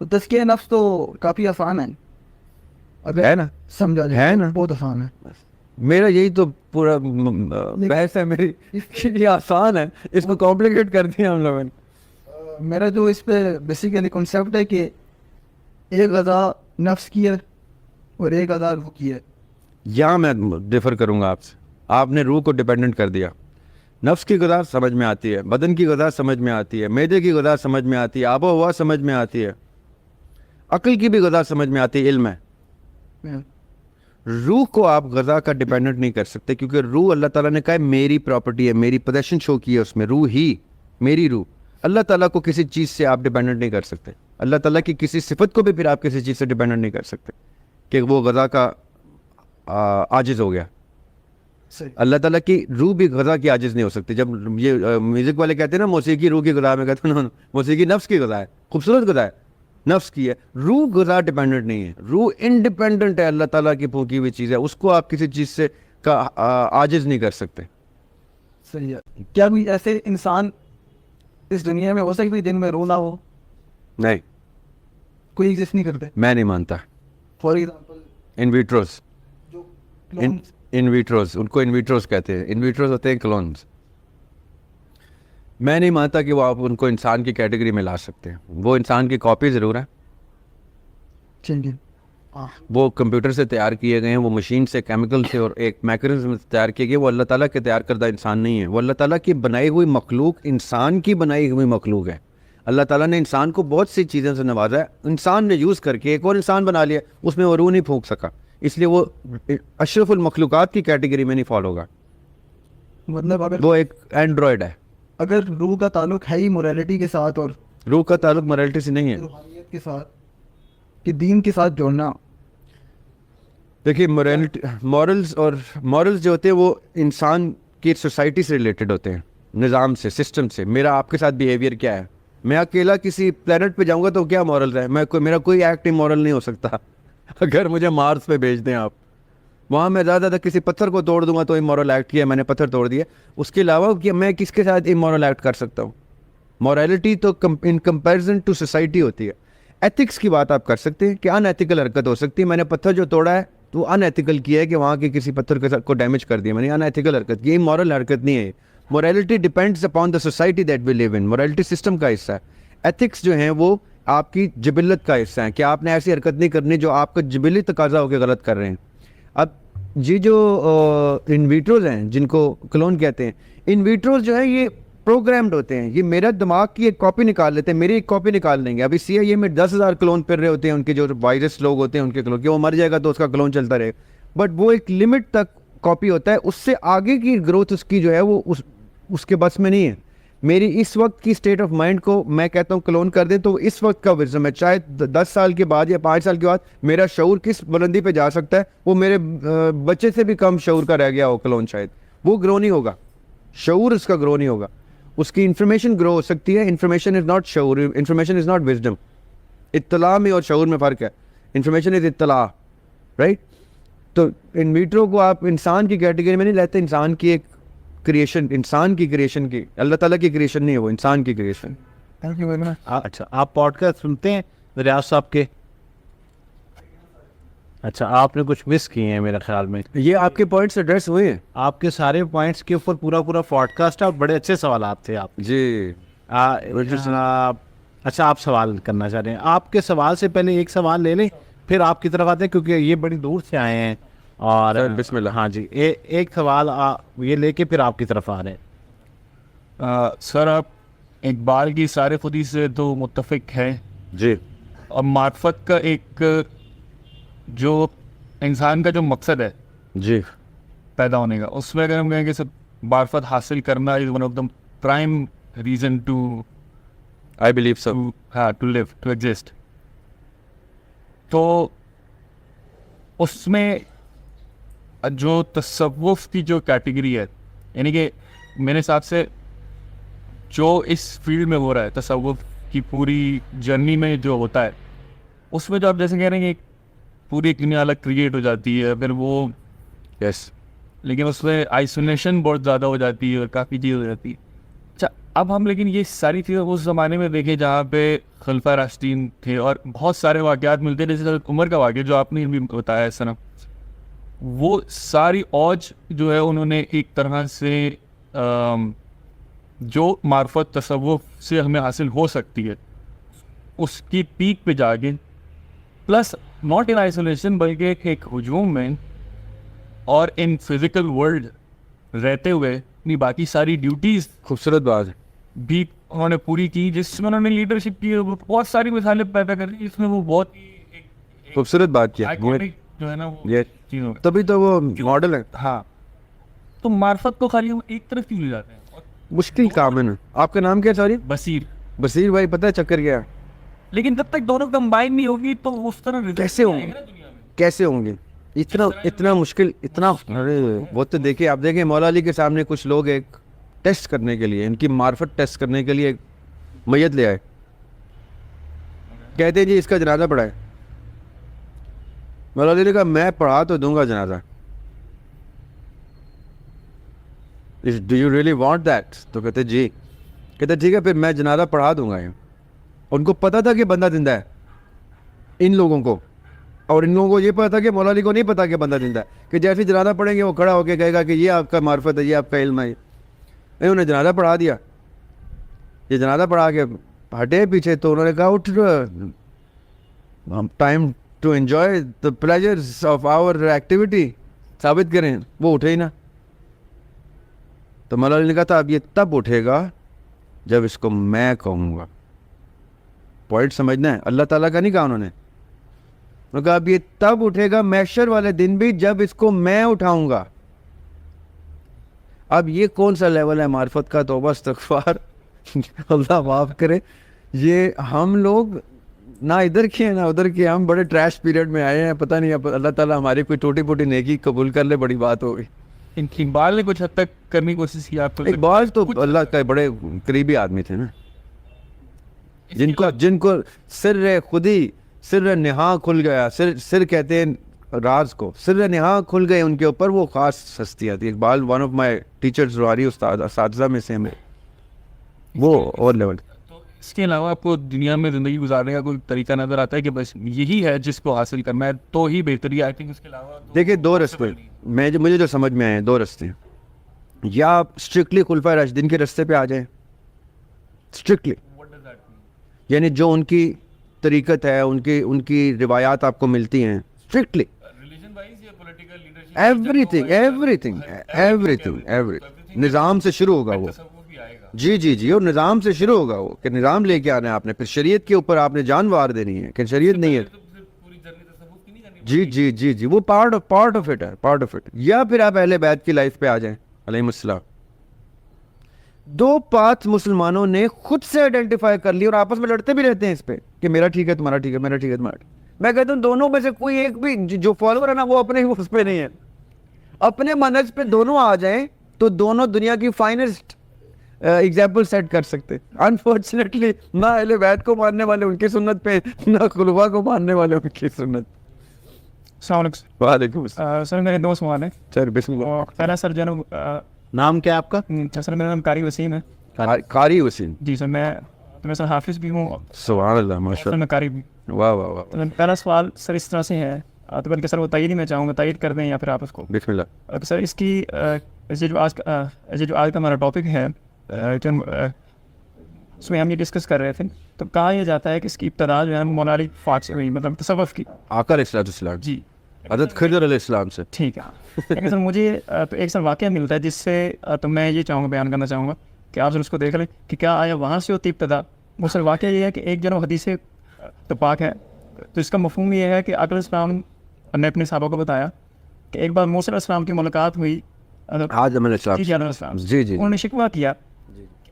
تو تزکیہ نفس تو کافی آسان ہے اگر ہے نا, سمجھا جائے, ہے نا, بہت آسان ہے. میرا یہی تو پورا بحث ہے میری, یہ آسان ہے, اس کو کمپلیکیٹ کر دیا ہم لوگوں نے. میرا جو اس پہ بیسیکلی کنسیپٹ ہے کہ ایک غذا نفس کی ہے اور ایک غذا روح کی ہے. یہاں میں ڈیفر کروں گا آپ سے. آپ نے روح کو ڈیپینڈنٹ کر دیا. نفس کی غذا سمجھ میں آتی ہے, بدن کی غذا سمجھ میں آتی ہے, معدے کی غذا سمجھ میں آتی ہے, آب و ہوا سمجھ میں آتی ہے, عقل کی بھی غذا سمجھ میں آتی ہے, علم ہے. روح کو آپ غذا کا ڈیپینڈنٹ نہیں کر سکتے, کیونکہ روح اللہ تعالیٰ نے کہا ہے میری پراپرٹی ہے, میری پوزیشن شو کی ہے اس میں, روح ہی میری روح. اللہ تعالیٰ کو کسی چیز سے آپ ڈیپینڈنٹ نہیں کر سکتے. اللہ تعالیٰ کی کسی صفت کو بھی پھر آپ کسی چیز سے ڈیپینڈنٹ نہیں کر سکتے کہ وہ غذا کا عاجز ہو گیا. اللہ تعالیٰ کی روح بھی غذا کی عاجز نہیں ہو سکتی. جب یہ میوزک والے کہتے ہیں نا موسیقی روح کی غذا, میں کہتا ہوں موسیقی نفس کی غذا ہے, خوبصورت غذا ہے, نفس کی ہے. روح غذا ڈیپینڈنٹ نہیں ہے, روح انڈیپینڈنٹ ہے, اللہ تعالیٰ کی پھونکی ہوئی چیز ہے, اس کو آپ کسی چیز سے کا عاجز نہیں کر سکتے. صحیح ہے. کیا کوئی ایسے انسان اس دنیا میں ہو سکتا ہے جن میں روح نہ ہو؟ نہیں, کوئی ایگزسٹ نہیں کرتے. میں نہیں مانتا. فار ایگزامپل ان ویٹروز, جو ان ویٹروز, ان کو ان ویٹروز کہتے ہیں. ان ویٹروز ہوتے ہیں کلونز. میں نہیں مانتا کہ وہ آپ ان کو انسان کی کیٹیگری میں لا سکتے ہیں. وہ انسان کی کاپی ضرور ہے, وہ کمپیوٹر سے تیار کیے گئے ہیں, وہ مشین سے, کیمیکل سے اور ایک میکانزم سے تیار کیے گئے. وہ اللہ تعالیٰ کے تیار کردہ انسان نہیں ہے. وہ اللہ تعالیٰ کی بنائی ہوئی مخلوق, انسان کی بنائی ہوئی مخلوق ہے. اللہ تعالیٰ نے انسان کو بہت سی چیزوں سے نوازا ہے, انسان نے یوز کر کے ایک اور انسان بنا لیا, اس میں وہ روح نہیں پھونک سکا, اس لیے وہ اشرف المخلوقات کی کیٹیگری میں نہیں فال ہوگا. مطلب اگر وہ ایک اینڈرائڈ ہے. اگر روح کا تعلق ہے ہی موریلٹی کے ساتھ اور روح کا تعلق موریلٹی سے نہیں ہے, روحانیت کے ساتھ, کہ دین کے ساتھ جوڑنا. دیکھیے مورلز جو ہوتے ہیں وہ انسان کی سوسائٹی سے ریلیٹڈ ہوتے ہیں, نظام سے, سسٹم سے. میرا آپ کے ساتھ بیہیویئر کیا ہے, میں اکیلا کسی پلانٹ پہ جاؤں گا تو کیا مورلز ہے, میرا کوئی ایکٹ مورل نہیں ہو سکتا. اگر مجھے مارس پہ بھیج دیں آپ, وہاں میں زیادہ کسی پتھر کو توڑ دوں گا تو امورل ایکٹ کیا, میں نے پتھر توڑ دیا. اس کے علاوہ کہ میں کس کے ساتھ امورل ایکٹ کر سکتا ہوں؟ مورالٹی تو ان کمپیریزن ٹو سوسائٹی ہوتی ہے. ایتھکس کی بات آپ کر سکتے ہیں کہ ان ایتھیکل حرکت ہو سکتی ہے. میں نے پتھر جو توڑا ہے تو وہ ان ایتھیکل کیا ہے کہ وہاں کے کسی پتھر کے ساتھ کو ڈیمیج کر دیا میں نے, ان ایتھیکل حرکت کی. یہ مورل حرکت نہیں ہے. Morality depends upon the society that we live in. Morality system کا حصہ ہے. ایتھکس جو ہیں وہ آپ کی جبلت کا حصہ ہیں کہ آپ نے ایسی حرکت نہیں کرنی جو آپ کا جبلی تقاضا ہو کے غلط کر رہے ہیں. اب یہ جو ان ویٹروز ہیں جن کو کلون کہتے ہیں, ان ویٹروز جو ہیں یہ پروگرامڈ ہوتے ہیں. یہ میرا دماغ کی ایک کاپی نکال لیتے ہیں, میری ایک کاپی نکال لیں گے. ابھی CIA میں 10,000 کلون پھر رہے ہوتے ہیں, ان کے جو وائرس لوگ ہوتے ہیں ان کے کلون, کہ وہ مر جائے گا تو اس کا کلون چلتا رہے گا, بٹ وہ ایک لمٹ تک کاپی ہوتا ہے. اس سے آگے کی گروتھ اس کی جو ہے وہ اس کے بس میں نہیں ہے. میری اس وقت کی اسٹیٹ آف مائنڈ کو میں کہتا ہوں کلون کر دیں تو اس وقت کا وزڈم ہے. چاہے 10 سال کے بعد یا 5 سال کے بعد میرا شعور کس بلندی پہ جا سکتا ہے, وہ میرے بچے سے بھی کم شعور کا رہ گیا ہو کلون, شاید وہ گرو نہیں ہوگا, شعور اس کا گرو نہیں ہوگا. اس کی انفارمیشن گرو ہو سکتی ہے. انفارمیشن از ناٹ شعور, انفارمیشن از ناٹ وزڈم. اطلاع میں اور شعور میں فرق ہے. انفارمیشن از اطلاع, رائٹ. تو ان ویٹرو کو آپ انسان کی کیٹیگری میں نہیں لیتے. انسان کی ایک کریشن, انسان کی کریشن کی, اللہ تعالیٰ کی کریشن نہیں ہے, وہ انسان کی creation. Thank you very much. اچھا, آپ پوڈ کاسٹ سنتے ہیں ریاض صاحب کے؟ اچھا, آپ نے کچھ مس کیے ہیں میرے خیال میں. یہ آپ کے پوائنٹس ایڈریس ہوئے ہیں, آپ کے سارے پوائنٹس کے اوپر پورا پوڈ کاسٹ ہے, اور بڑے اچھے سوالات تھے آپ. جی. اچھا, آپ سوال کرنا چاہ رہے ہیں. آپ کے سوال سے پہلے ایک سوال لے لیں, پھر آپ کی طرف آتے ہیں کیونکہ یہ بڑی دور سے آئے ہیں. اور بسم اللہ. ہاں جی, ایک سوال یہ لے کے پھر آپ کی طرف آ رہے ہیں. سر آپ اقبال کی سارے خودی سے تو متفق ہیں جی. اور معرفت کا ایک جو انسان کا جو مقصد ہے جی پیدا ہونے کا, اس میں اگر ہم کہیں کہ سب معرفت حاصل کرنا is one of the prime reason to I believe so, to live, to exist. تو اس میں جو تصوف کی جو کیٹیگری ہے, یعنی کہ میرے حساب سے جو اس فیلڈ میں ہو رہا ہے تصوف کی پوری جرنی میں جو ہوتا ہے, اس میں جو آپ جیسے کہہ رہے ہیں کہ پوری ایک دنیا الگ کریٹ ہو جاتی ہے, پھر وہ یس, لیکن اس میں آئسولیشن بہت زیادہ ہو جاتی ہے اور کافی چیز ہو جاتی ہے. اچھا, اب ہم لیکن یہ ساری چیزیں اس زمانے میں دیکھیں جہاں پہ خلفۂ راشدین تھے, اور بہت سارے واقعات ملتے ہیں, جیسے عمر کا واقعہ جو آپ نے بھی بتایا ہے سنم, وہ ساری اوج جو ہے انہوں نے ایک طرح سے جو معرفت تصوف سے ہمیں حاصل ہو سکتی ہے اس کی پیک پہ جا کے, پلس ناٹ ان آئسولیشن بلکہ ایک ہجوم میں اور ان فزیکل ورلڈ رہتے ہوئے اپنی باقی ساری ڈیوٹیز خوبصورت بات ہے بھی انہوں نے پوری کی, جس میں انہوں نے لیڈرشپ کی. بہت ساری مثالیں پیدا کر رہی, جس میں وہ بہت ہی خوبصورت بات کیا جو ہے نا وہ چیزوں, تبھی تو وہ ماڈل ہے. ہاں. تو معرفت کو خالی ہم ایک طرف کیوں لے جاتے ہیں؟ مشکل کام ہے نا. آپ کا نام کیا؟ سوری, بصیر. بصیر بھائی, پتہ ہے چکر کیا ہے, لیکن جب تک دونوں کمبائن نہیں ہوگی تو اس طرح کیسے ہوں گے, کیسے ہوں گے؟ اتنا مشکل, اتنا, ارے وہ تو دیکھیں, آپ دیکھیں مولا علی کے سامنے کچھ لوگ ایک ٹیسٹ کرنے کے لیے, ان کی معرفت ٹیسٹ کرنے کے لیے ایک میت لے آئے, کہتے ہیں جی اس کا جنازہ پڑھائے. مولا علی نے کہا میں پڑھا تو دوں گا جنازہ, do you really want that? تو کہتے جی. کہتے ٹھیک ہے پھر میں جنازہ پڑھا دوں گا. ان کو پتا تھا کہ بندہ زندہ ہے, ان لوگوں کو, اور ان لوگوں کو یہ پتا تھا کہ مولا علی کو نہیں پتا کہ بندہ زندہ ہے, کہ جیسے جنازہ پڑھیں گے وہ کھڑا ہو کے کہے گا کہ یہ آپ کا معرفت ہے, یہ آپ کا علم ہے. انہوں نے جنازہ پڑھا دیا. یہ جنازہ پڑھا کے ہٹے پیچھے, تو انہوں نے کہا اٹھ, time to enjoy the pleasures of our activity, ثابت کریں. وہ اٹھے ہی نا. تو مولا علی نے کہا تھا اب یہ تب اٹھے گا جب اس کو میں کہوں گا. پوائنٹ سمجھنا ہے, اللہ تعالیٰ کا نہیں کہا انہوں نے. انہوں نے کہا اب یہ تب اٹھے گا محشر والے دن بھی جب اس کو میں اٹھاؤں گا. اب یہ کون سا لیول ہے معرفت کا؟ توبہ استغفار, اللہ معاف کرے. یہ ہم لوگ نہ ادھر کے ہیں نہ ادھر کے. ہم بڑے ٹریش پیریڈ میں آئے ہیں, پتہ نہیں اب اللہ تعالیٰ ہماری کوئی ٹوٹی پھوٹی نیکی قبول کر لے, بڑی بات ہوگی. اقبال نے کچھ حد تک کرنے کی کوشش کی آپ کو؟ اقبال تو اللہ کا بڑے قریبی آدمی تھے نا, جن کو سر خودی سر نہا کھل گیا, سر کہتے ہیں راز کو, سر نہا کھل گئے ان کے اوپر, وہ خاص ہستیاں تھی. Iqbal one of my teachers, روحانی اساتذہ میں سے ہمیں وہ اور لیول. تو اس کے علاوہ آپ کو دنیا میں زندگی گزارنے کا کوئی طریقہ نظر آتا ہے کہ بس یہی ہے جس کو حاصل کرنا ہے تو ہی بہتری ہے؟ آئی تھنک اس کے علاوہ دیکھیں دو رستے مجھے جو سمجھ میں آئے ہیں, دو رستے ہیں. یا آپ اسٹرکٹلی خلفائے راشدین کے رستے پہ آ جائیں, اسٹرکٹلی, یعنی جو ان کی طریقت ہے, ان کی روایات آپ کو ملتی ہیں اسٹرکٹلی, ایوری تھنگ نظام سے شروع ہوگا وہ. جی اور نظام سے شروع ہوگا وہ, کہ نظام لے کے آنا ہے آپ نے, پھر شریعت کے اوپر آپ نے جان وار دینی ہے کہ شریعت نہیں ہے. جی وہ پارٹ آف اٹ. یا پھر آپ اہل بیت کی لائف پہ آ جائیں علیہم السلام. دو پاتھ مسلمانوں نے خود سے آئیڈینٹیفائی کر لی اور آپس میں لڑتے بھی رہتے ہیں اس پہ کہ میرا ٹھیک ہے تمہارا ٹھیک ہے, میرا ٹھیک ہے تمہارا. میں کہتا ہوں دونوں میں سے کوئی ایک بھی جو فالوور ہے نا وہ اپنے اس پہ نہیں ہے, اپنے منہج پہ دونوں آ جائیں تو دونوں دنیا کی فائنسٹ ایگزامپل سیٹ کر سکتے. انفارچونیٹلی نہ اہل بیت کو ماننے والے ان کی سنت پہ, نہ خلفاء کو ماننے والے ان کی سنت. السلام علیکم. وعلیکم السلام. سر میرے دو سوال ہیں. سر بسم اللہ. پہلا سر جو ہے نام کیا آپ کا؟ سر میرا نام قاری وسیم ہے. قاری وسیم. جی سر, میں سر حافظ بھی ہوں. سبحان اللہ, ماشاء سر میں قاری بھی. واہ واہ واہ. پہلا سوال سر اس طرح سے ہے, تو بلکہ سر وہ تائید ہی میں چاہوں گا, تائید کر دیں یا پھر آپ اس کو. بسم اللہ. سر اس کی یہ جو آج کا ہمارا ٹاپک ہے, اس میں ہم یہ ڈسکس کر رہے تھے, تو کہا یہ جاتا ہے کہ اس کی ابتدا جو ہے مولا علی فاق سے ہوئی, مطلب تصوف کی. آقا علیہ السلام. جی حضرت خضر علیہ السلام سے. ٹھیک ہے. لیکن سر مجھے تو ایک سر واقعہ ملتا ہے جس سے تو میں یہ چاہوں گا, بیان کرنا چاہوں گا کہ آپ سر اس کو دیکھ لیں کہ کیا آیا وہاں سے ہوتی ابتدا. وہ سر واقعہ یہ ہے کہ ایک جنو حدیث تو پاک ہے, تو اس کا مفہوم یہ ہے کہ آقا علیہ السلام نے اپنے صحابہ کو بتایا کہ ایک بار موسیٰ علیہ السلام کی ملاقات ہوئی آدم علیہ السلام. جی انہوں نے شکوہ کیا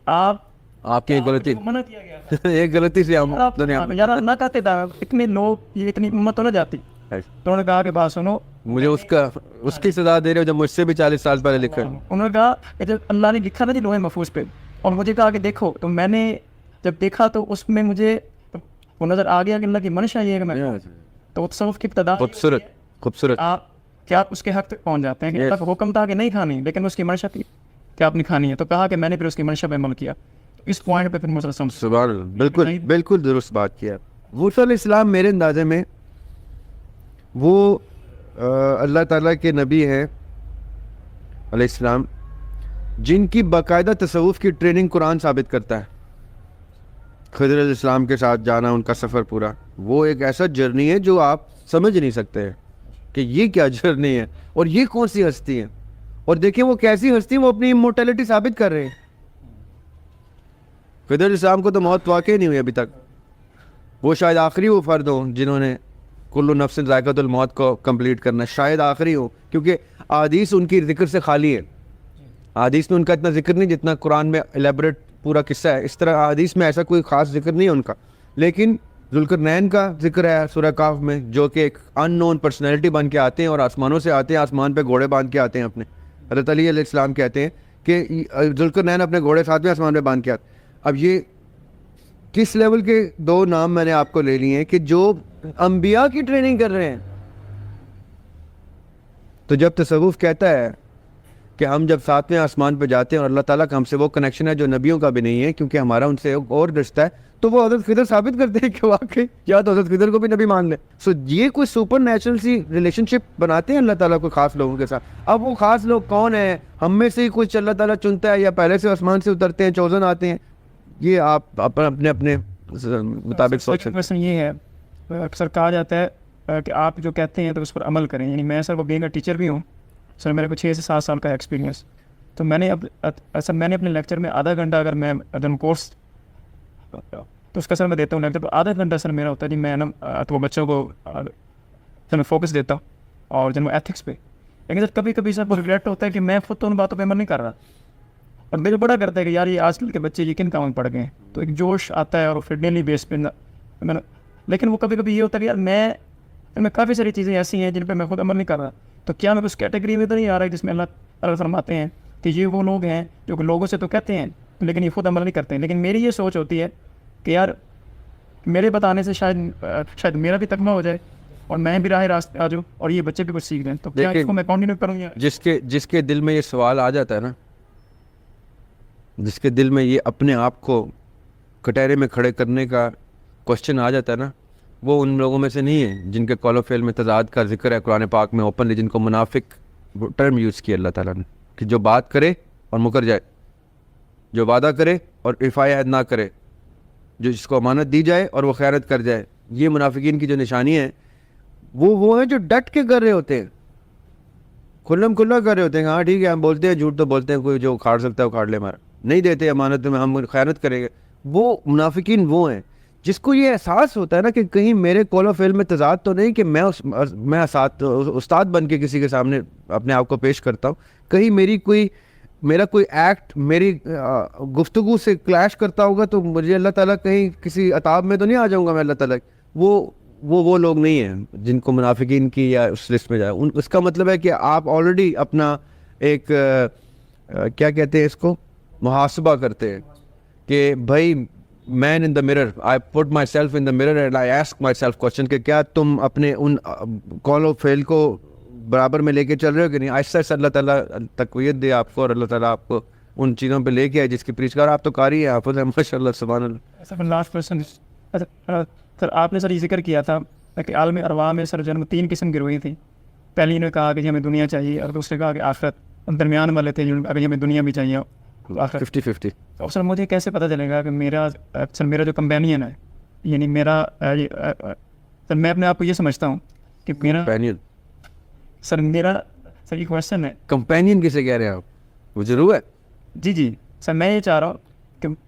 آپ کی ایک غلطی, منع کیا گیا ایک غلطی سے ہم دنیا میں یار نہ کہتے تھا اتنے لوگ, یہ اتنی امت تو نہ جاتی. تو انہوں نے کہا کہ بات سنو, مجھے اس کی سزا دے رہے ہو جب مجھ سے بھی 40 سال پہلے لکھا. انہوں نے کہا کہ جب اللہ نے لکھا نا جی لوہے محفوظ پہ, اور مجھے کہا کہ دیکھو, تو میں نے جب دیکھا تو اس میں مجھے وہ نظر آ گیا کہ اللہ کی منشا یہ ہے کہ میں تو تصوف کی ابتدا خوبصورت. آپ کیا اس کے حق تک پہنچ جاتے ہیں کہ اللہ کا حکم تھا کہ نہیں کھانی, لیکن اس کی منشا تھی کہ آپ نے کھانی ہے, تو کہا کہ میں نے پھر اس کی منشا پہ عمل کیا. اس پوائنٹ پہ پھر مسلم سبحان اللہ, بالکل درست بات کیا. موسیٰ علیہ السلام میرے اندازے میں وہ اللہ تعالیٰ کے نبی ہیں علیہ السلام, جن کی باقاعدہ تصوف کی ٹریننگ قرآن ثابت کرتا ہے. خضر علیہ السلام کے ساتھ جانا, ان کا سفر پورا, وہ ایک ایسا جرنی ہے جو آپ سمجھ نہیں سکتے ہیں کہ یہ کیا جرنی ہے اور یہ کون سی ہستی ہے. اور دیکھیں وہ کیسی ہستی ہیں, وہ اپنی امورٹیلٹی ثابت کر رہے ہیں. خضر علیہ السلام کو تو موت واقع نہیں ہوئی ابھی تک, وہ شاید آخری وہ فرد ہوں جنہوں نے کل نفس ذائقۃ الموت کو کمپلیٹ کرنا, شاید آخری ہو, کیونکہ احادیث ان کی ذکر سے خالی ہے. احادیث میں ان کا اتنا ذکر نہیں جتنا قرآن میں الیبریٹ پورا قصہ ہے. اس طرح احادیث میں ایسا کوئی خاص ذکر نہیں ہے ان کا, لیکن ذوالقرنین کا ذکر ہے سورہ کہف میں, جو کہ ایک ان نون پرسنالٹی بن کے آتے ہیں اور آسمانوں سے آتے ہیں, آسمان پہ گھوڑے باندھ کے آتے ہیں اپنے. حضرت علی علیہ السلام کہتے ہیں کہ ذوالقرنین اپنے گھوڑے 7ویں آسمان پہ باندھ کے آتے. اب یہ کس لیول کے دو نام میں نے آپ کو لے لیے ہیں کہ جو انبیاء کی ٹریننگ کر رہے ہیں. تو جب تصوف کہتا ہے کہ ہم جب 7ویں آسمان پہ جاتے ہیں اور اللہ تعالیٰ کا ہم سے وہ کنیکشن ہے جو نبیوں کا بھی نہیں ہے, کیونکہ ہمارا ان سے اور رشتہ ہے, تو وہ حضرت خضر ثابت کرتے ہیں کہ واقعی یا تو حضرت خضر کو بھی نبی مان لیں. سو یہ کوئی سپر نیچرل سی ریلیشن شپ بناتے ہیں اللہ تعالیٰ کو خاص لوگوں کے ساتھ. اب وہ خاص لوگ کون ہیں, ہم میں سے ہی کچھ اللہ تعالیٰ چنتا ہے یا پہلے سے آسمان سے اترتے ہیں, چوزن آتے ہیں, یہ آپ اپنے مطابق سوچ سکتے ہیں. یہ ہے سر, کہا جاتا ہے کہ آپ جو کہتے ہیں تو اس پر عمل کریں. یعنی میں سر وہ بینگ اے ٹیچر بھی ہوں سر, میرے کو 6 سے 7 سال کا ایکسپیرینس. تو میں نے سر میں نے اپنے لیکچر میں آدھا گھنٹہ اگر میں کورس تو اس کا سر میں دیتا ہوں لیکچر, تو آدھا گھنٹہ سر میرا ہوتا ہے جی میں نا تو وہ بچوں کو سر میں فوکس دیتا ہوں اور جن وہ ایتھکس پہ. لیکن سر کبھی کبھی سر وہ ریگریٹ ہوتا ہے کہ میں خود تو ان باتوں پہ عمل نہیں کر رہا, اور میرے بڑا کرتا ہے کہ یار یہ آج کل کے بچے یہ کن کام میں پڑ گئے ہیں. تو ایک جوش آتا ہے اور پھر ڈیلی بیس پہ لیکن وہ کبھی کبھی یہ ہوتا ہے کہ یار میں کافی ساری چیزیں ایسی ہیں جن پہ میں خود عمل نہیں کر رہا, تو کیا میں اس کیٹیگری میں تو نہیں آ رہا ہے جس میں اللہ تعالیٰ فرماتے ہیں کہ یہ وہ لوگ ہیں جو کہ لوگوں سے تو کہتے ہیں لیکن یہ خود عمل نہیں کرتے ہیں. لیکن میری یہ سوچ ہوتی ہے کہ یار میرے بتانے سے شاید میرا بھی تکمہ ہو جائے اور میں بھی راہ راست آ جاؤں اور یہ بچے بھی کچھ سیکھ لیں, تو کیا اس کو میں کنٹینیو کروں یا جس کے دل میں یہ سوال آ جاتا ہے نا, جس کے دل میں یہ اپنے آپ کو کٹہرے میں کھڑے کرنے کا کوشچن آ جاتا ہے نا, وہ ان لوگوں میں سے نہیں ہے جن کے قول و فعل میں تضاد کا ذکر ہے قرآن پاک میں اوپنلی, جن کو منافق ٹرم یوز کیا اللہ تعالیٰ نے کہ جو بات کرے اور مکر جائے, جو وعدہ کرے اور رفاع عہد نہ کرے, جو جس کو امانت دی جائے اور وہ خیانت کر جائے. یہ منافقین کی جو نشانی ہے وہ ہیں جو ڈٹ کے کر رہے ہوتے ہیں, کھلم کھلا کر رہے ہوتے ہیں. ہاں ٹھیک ہے ہم بولتے ہیں, جھوٹ تو بولتے ہیں, کوئی جو اکھاڑ سکتا ہے اکھاڑ لے, ہمارا نہیں دیتے امانت میں, ہم خیانت کریں گے. وہ منافقین وہ ہیں جس کو یہ احساس ہوتا ہے نا کہ کہیں میرے قول و فعل میں تضاد تو نہیں کہ میں استاد بن کے کسی کے سامنے اپنے آپ کو پیش کرتا ہوں, کہیں میرا کوئی ایکٹ میری گفتگو سے کلیش کرتا ہوگا تو مجھے اللہ تعالیٰ کہیں کسی عطاب میں تو نہیں آ جاؤں گا میں اللہ تعالیٰ. وہ لوگ نہیں ہیں جن کو منافقین کی یا اس لسٹ میں جائے. اس کا مطلب ہے کہ آپ آلریڈی اپنا ایک کیا کہتے ہیں اس کو, محاسبہ کرتے ہیں کہ بھائی man in the mirror, I put myself in the mirror and I ask myself question کہ کیا تم اپنے ان قول و فعل کو برابر میں لے کے چل رہے ہو کہ نہیں. آہستہ آہستہ اللہ تعالیٰ تقویت دے آپ کو اور اللہ تعالیٰ آپ کو ان چیزوں پہ لے کے آئے جس کی پریچ کر. آپ تو قاری ہیں, حافظ ہیں ماشاء اللہ سبحان اللہ. سر لاسٹ کوشچن سر, آپ نے سر یہ ذکر کیا تھا کہ عالم ارواح میں سر جنم 3 قسم کی روحیں تھیں. پہلی نے کہا کہ ہمیں دنیا چاہیے اور دوسرے کہا کہ آخرت, درمیان والے تھے جنہوں نے کہا کہ ہمیں دنیا بھی چاہیے آخرت. 50-50. تو سر مجھے کیسے پتہ چلے گا کہ میرا جو کمپینین ہے, یعنی سر میں اپنے آپ کو یہ سمجھتا ہوں کہ میرا سر یہ کوشچن ہے کمپینین کسے کہہ رہے ہیں آپ, وہ ضرور ہے. جی سر میں یہ چاہ رہا ہوں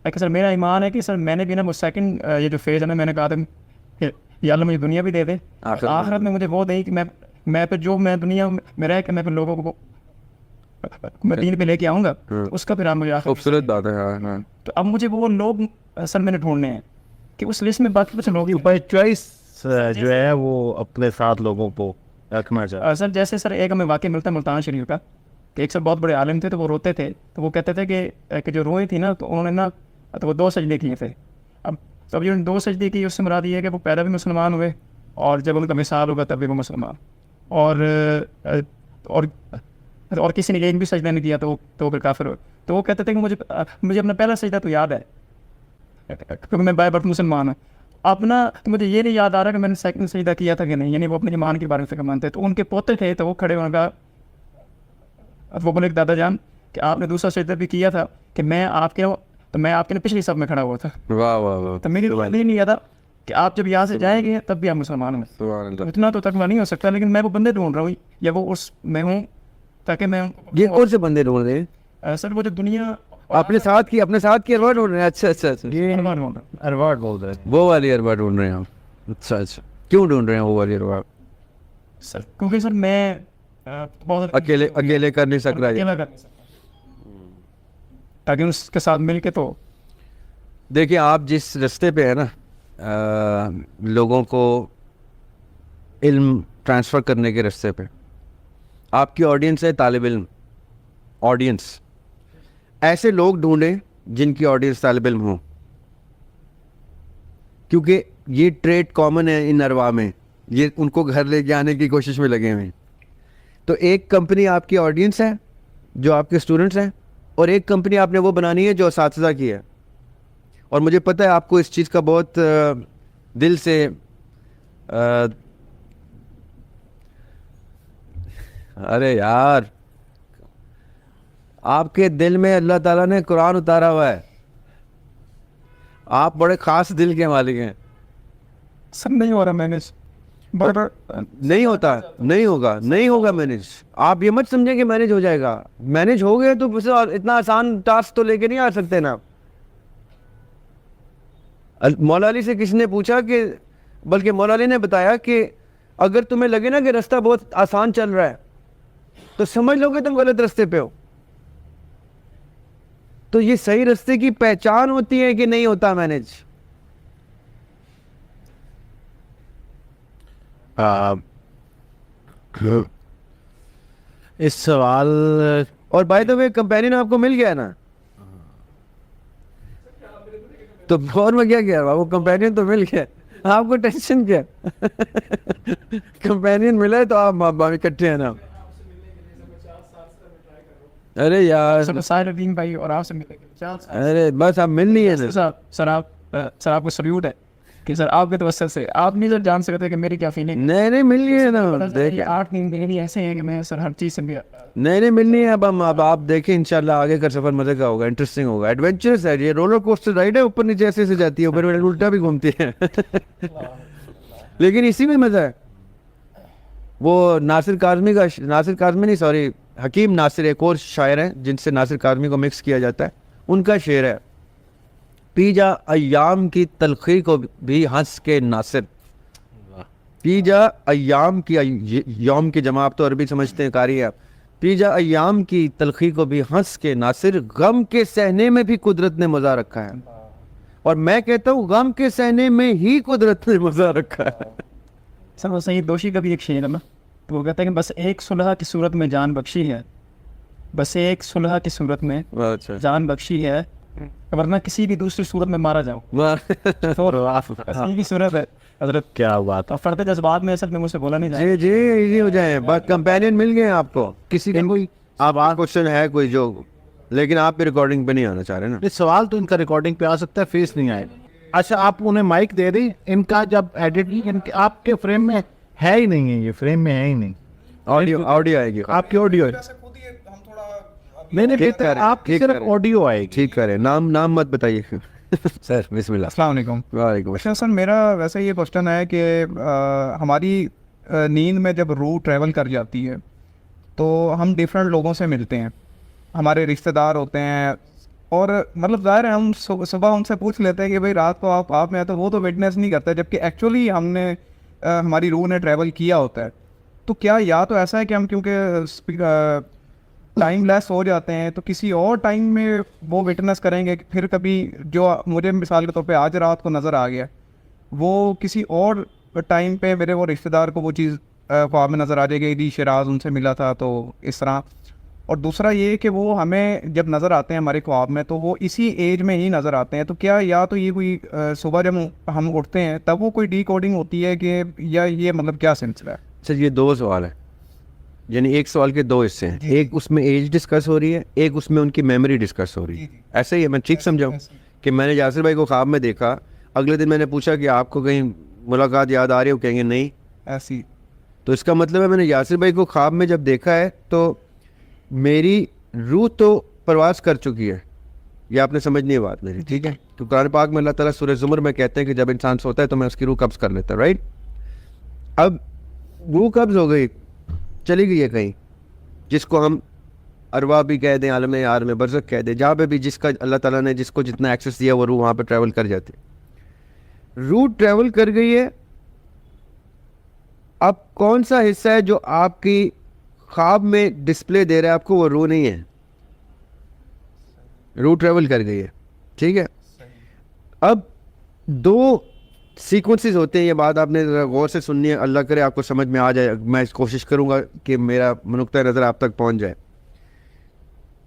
کہ سر میرا ایمان ہے کہ سر میں نے بھی نا وہ سیکنڈ یہ جو فیز ہے نا, میں نے کہا تھا کہ یا اللہ مجھے دنیا بھی دے دے, آخرت میں مجھے وہ دے کہ میں پھر جو میں دنیا میں رہ کے میں پھر لوگوں کو میں دین پہ لے کے آؤں گا, اس کا پھر آپ مجھے خوبصورت بات ہے. تو اب مجھے وہ لوگ سر میں نے ڈھونڈنے ہیں کہ اس لسٹ میں باقی کچھ لوگ بائی چوائس جو ہے وہ اپنے ساتھ لوگوں کو رکھنا چاہیے. سر جیسے سر ایک ہمیں واقعہ ملتا ہے ملتان شریف کا کہ ایک سر بہت بڑے عالم تھے, تو وہ روتے تھے, تو وہ کہتے تھے کہ جو روئیں تھی نا تو انہوں نے نا تو وہ 2 سجدے کیے تھے. اب جو 2 سجدے کی اس سے مراد یہ ہے کہ وہ پیدا بھی مسلمان ہوئے اور جب ان کا مثال ہوگا تب بھی وہ مسلمان, اور کسی نے ایک بھی سجدہ نہیں کیا تو وہ پھر کافر ہوئے. تو وہ کہتے تھے کہ مجھے اپنا پہلا سجدہ تو یاد ہے کیونکہ میں بائی برتھ مسلمان ہوں. اپنا تو مجھے یہ نہیں یاد آ رہا کہ میں نے سیکنڈ سجدہ کیا تھا کہ نہیں, یعنی وہ اپنے ایمان کے بارے میں مانتے. تو ان کے پوتے تھے تو وہ کھڑے ہونے کا وہ بولے دادا جان کہ آپ نے دوسرا سجدہ بھی کیا تھا کہ میں آپ کے پچھلی صف میں کھڑا ہوا تھا. واہ واہ واہ. تو میری نہیں یاد کہ آپ جب یہاں سے جائیں گے تب بھی آپ مسلمان ہوں. اتنا تو تقویٰ نہیں ہو سکتا, لیکن میں وہ بندے ڈھونڈ رہا ہوں یا وہ اس میں ہوں تاکہ میں یہ کون سے بندے ڈھونڈ رہے ہیں سر وہ جو دنیا اپنے ساتھ کی اروا ڈھونڈ رہے ہیں. اچھا یہ ارواڈ بول رہے ہیں, وہ والی اروا ڈھونڈ رہے ہیں آپ. اچھا کیوں ڈھونڈ رہے ہیں وہ والی اروا؟ سر کیونکہ سر میں بہت اکیلے کر نہیں سک رہا ہے, تاکہ اس کے ساتھ مل کے. تو دیکھیں آپ جس رستے پہ ہے نا لوگوں کو علم ٹرانسفر کرنے کے رستے پہ, آپ کی آڈینس ہے طالب علم آڈینس, ایسے لوگ ڈھونڈیں جن کی آڈینس طالب علم ہوں, کیونکہ یہ ٹریٹ کامن ہے ان ارواح میں, یہ ان کو گھر لے کے آنے کی کوشش میں لگے ہوئے ہیں. تو ایک کمپنی آپ کی آڈینس ہے جو آپ کے اسٹوڈنٹس ہیں, اور ایک کمپنی آپ نے وہ بنانی ہے جو اساتذہ کی ہے. اور مجھے پتہ ہے آپ کو اس چیز کا بہت دل سے ارے یار آپ کے دل میں اللہ تعالیٰ نے قرآن اتارا ہوا ہے, آپ بڑے خاص دل کے مالک ہیں. سر نہیں ہو رہا مینیج, نہیں ہوگا مینیج. آپ یہ مت سمجھیں کہ مینیج ہو جائے گا. مینیج ہو گئے تو اتنا آسان ٹاسک تو لے کے نہیں آ سکتے نا. مولا علی سے کسی نے پوچھا کہ, بلکہ مولا علی نے بتایا کہ اگر تمہیں لگے نا کہ رستہ بہت آسان چل رہا ہے تو سمجھ لو کہ تم غلط رستے پہ ہو. تو یہ صحیح رستے کی پہچان ہوتی ہے کہ نہیں ہوتا مینیج. اس سوال اور بائی دا وے کمپینین آپ کو مل گیا نا, تو اور میں کیا کیا, وہ کمپینین تو مل گیا, آپ کو ٹینشن کیا, کمپینین ملا ہے تو آپ ماں باپ اکٹھے ہیں نا. ارے یار, سر الدین بھائی اور آپ سے ملے گے. ارے بس آپ مل نہیں ہے سر آپ کو سلیوٹ ہے کہ سر آپ کے توسط سے آپ نہیں سر جان سکتے کہ میری کیا فیلنگ. نہیں ملنی ہے نا, دیکھیں 8 دن ایسے ہیں کہ میں سر ہر چیز سے بھی نہیں ملنی ہے. اب آپ دیکھیں انشاءاللہ آگے کا سفر مزے کا ہوگا, انٹرسٹنگ ہوگا, ایڈونچرس ہے یہ, رولر کوسٹر رائڈ ہے, اوپر نیچے ایسے جاتی ہے, پھر الٹا بھی گھومتی ہے, لیکن اسی میں مزہ ہے. وہ ناصر کاظمی نہیں, سوری, حکیم ناصر ایک اور شاعر ہیں جن سے ناصر کاظمی کو مکس کیا جاتا ہے, ان کا شعر ہے, پی جا ایام کی تلخی کو بھی ہنس کے ناصر. پی جا ایام کی, یوم کی جمع آپ تو عربی سمجھتے ہیں, قاری آپ, پی جا ایام کی تلخی کو بھی ہنس کے ناصر, غم کے سہنے میں بھی قدرت نے مزہ رکھا ہے. اور میں کہتا ہوں غم کے سہنے میں ہی قدرت نے مزہ رکھا ہے. سر وہ سید دوشی کا بھی ایک شعر ہے نا, تو وہ کہتا ہے کہ بس ایک صلح کی صورت میں جان بخشی ہے, بس ایک صلح کی صورت میں جان بخشی ہے, ورنہ کسی بھی دوسری صورت میں مارا جاؤں. کی صورت ہے حضرت, کیا بات. اور فرد جذبات میں اصل میں مجھ سے بولا نہیں جائے. جی ایزی ہو جائیں, بس کمپینین مل گئے آپ کو. کسی کا کوئی آپ کوشچن ہے کوئی جو, لیکن آپ بھی ریکارڈنگ پہ نہیں آنا چاہ رہے نا. سوال تو ان کا ریکارڈنگ پہ آ سکتا ہے, فیس نہیں آئے. اچھا آپ انہیں مائک دے دیں, ان کا جب ایڈٹ آپ کے فریم میں ہے ہی نہیں ہے, یہ فریم میں ہے ہی نہیں, آڈیو آئے گی, آپ کی آڈیو ہے. نہیں آپ کی صرف آڈیو آئے گی. ٹھیک کرے, نام مت بتائیے سر. بسم اللہ. السلام علیکم. وعلیکم اچھا سر, میرا ویسے یہ کوشچن ہے کہ ہماری نیند میں جب روح ٹریول کر جاتی ہے تو ہم ڈفرینٹ لوگوں سے ملتے ہیں, ہمارے رشتہ دار ہوتے ہیں, اور مطلب ظاہر ہے ہم صبح ان سے پوچھ لیتے ہیں کہ بھائی رات کو آپ میں آئے, تو وہ تو وٹنس نہیں کرتے, جبکہ ایکچولی ہم نے ہماری روح نے ٹریول کیا ہوتا ہے. تو کیا یا تو ایسا ہے کہ ہم کیونکہ ٹائم لیس ہو جاتے ہیں تو کسی اور ٹائم میں وہ وٹنس کریں گے, پھر کبھی جو مجھے مثال کے طور پہ آج رات کو نظر آ گیا, وہ کسی اور ٹائم پہ میرے وہ رشتہ دار کو وہ چیز خواب میں نظر آ جائے گی, شیراز ان سے ملا تھا تو اس طرح. اور دوسرا یہ کہ وہ ہمیں جب نظر آتے ہیں ہمارے خواب میں تو وہ اسی ایج میں ہی نظر آتے ہیں. تو کیا یا تو یہ کوئی صبح جب ہم اٹھتے ہیں تب وہ کوئی ڈی کوڈنگ ہوتی ہے کہ, یا یہ مطلب کیا سلسلہ ہے؟ سر یہ 2 سوال ہیں, یعنی ایک سوال کے 2 حصے ہیں. ایک اس میں ایج ڈسکس ہو رہی ہے, ایک اس میں ان کی میموری ڈسکس ہو رہی ہے. ایسا ہی ہے, میں ٹھیک سمجھاؤں کہ میں نے یاسر بھائی کو خواب میں دیکھا, اگلے دن میں نے پوچھا کہ آپ کو کہیں ملاقات یاد آ رہی ہے, وہ کہیں گے نہیں ایسی. تو اس کا مطلب ہے میں نے یاسر بھائی کو خواب میں جب دیکھا ہے تو میری روح تو پرواز کر چکی ہے. یہ آپ نے سمجھنی ہے بات میری, ٹھیک ہے. تو قرآن پاک میں اللہ تعالیٰ سورہ زمر میں کہتے ہیں کہ جب انسان سوتا ہے تو میں اس کی روح قبض کر لیتا ہوں, رائٹ. اب روح قبض ہو گئی, چلی گئی ہے کہیں, جس کو ہم ارواح بھی کہہ دیں, عالم عالم برزخ کہہ دیں, جہاں پہ بھی جس کا اللہ تعالیٰ نے جس کو جتنا ایکسیس دیا وہ روح وہاں پہ ٹریول کر جاتی. روح ٹریول کر گئی ہے. اب کون سا حصہ ہے جو آپ کی خواب میں ڈسپلے دے رہا ہے آپ کو, وہ روح نہیں ہے, روح ٹریول کر گئی ہے, ٹھیک ہے. اب 2 سیکوینسز ہوتے ہیں, یہ بات آپ نے غور سے سننی ہے, اللہ کرے آپ کو سمجھ میں آ جائے, میں کوشش کروں گا کہ میرا نقطۂ نظر آپ تک پہنچ جائے.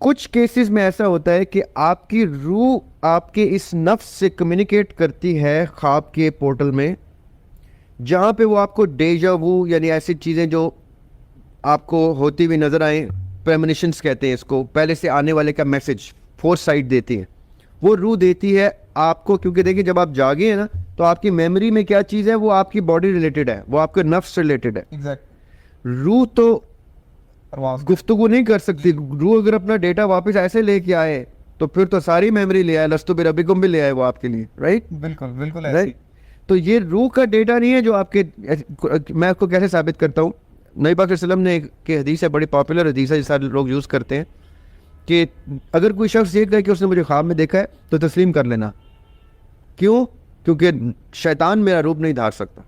کچھ کیسز میں ایسا ہوتا ہے کہ آپ کی روح آپ کے اس نفس سے کمیونیکیٹ کرتی ہے خواب کے پورٹل میں, جہاں پہ وہ آپ کو ڈیجا وو, یعنی ایسی چیزیں جو آپ کو ہوتی ہوئی نظر آئیں, پریمونیشنز کہتے ہیں اس کو, پہلے سے آنے والے کا میسج, فور سائٹ دیتی ہیں وہ روح دیتی ہے آپ کو. کیونکہ دیکھیں جب آپ جاگے ہیں نا تو آپ کی میموری میں کیا چیز ہے, وہ آپ کی باڈی ریلیٹڈ ہے, وہ آپ کے نفس ریلیٹڈ ہے. روح تو گفتگو نہیں کر سکتی. روح اگر اپنا ڈیٹا واپس ایسے لے کے آئے تو پھر تو ساری میموری لے آئے, لستو بربکم بھی لے آئے وہ آپ کے لیے, رائٹ. بالکل رائٹ. تو یہ روح کا ڈیٹا نہیں ہے جو آپ کے, میں آپ کو کیسے ثابت کرتا ہوں, نبی پاک صلی اللہ علیہ وسلم نے ایک حدیث ہے, بڑی پاپولر حدیث ہے, سارے لوگ یوز کرتے ہیں, کہ اگر کوئی شخص یہ کہے کہ اس نے مجھے خواب میں دیکھا ہے تو تسلیم کر لینا. کیوں؟ کیونکہ شیطان میرا روپ نہیں دھار سکتا.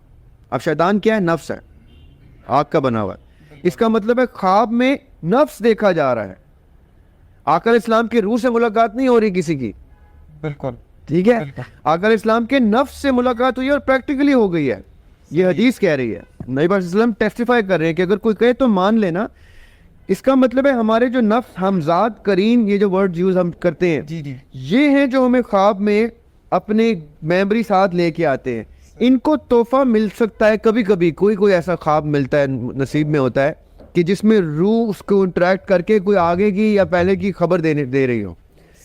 اب شیطان کیا ہے؟ نفس ہے, آگ کا بنا ہوا ہے. اس کا مطلب ہے خواب میں نفس دیکھا جا رہا ہے. آقا علیہ السلام کی روح سے ملاقات نہیں ہو رہی کسی کی, بالکل ٹھیک ہے. آقا علیہ السلام کے نفس سے ملاقات ہوئی اور پریکٹیکلی ہو گئی ہے. یہ حدیث کہہ رہی ہے, نبی پاک صلی اللہ علیہ وسلم ٹیسٹیفائی کر رہے ہیں کہ اگر کوئی کہے تو مان لینا. اس کا مطلب ہے ہمارے جو نفس ہمزاد کرین, یہ جو ورڈ یوز ہم کرتے ہیں, جی جی یہ ہیں جو ہمیں خواب میں اپنے میموری ساتھ لے کے آتے ہیں. ان کو تحفہ مل سکتا ہے کبھی کبھی, کوئی ایسا خواب ملتا ہے, نصیب میں ہوتا ہے کہ جس میں روح اس کو انٹریکٹ کر کے کوئی آگے کی یا پہلے کی خبر دے رہی ہو.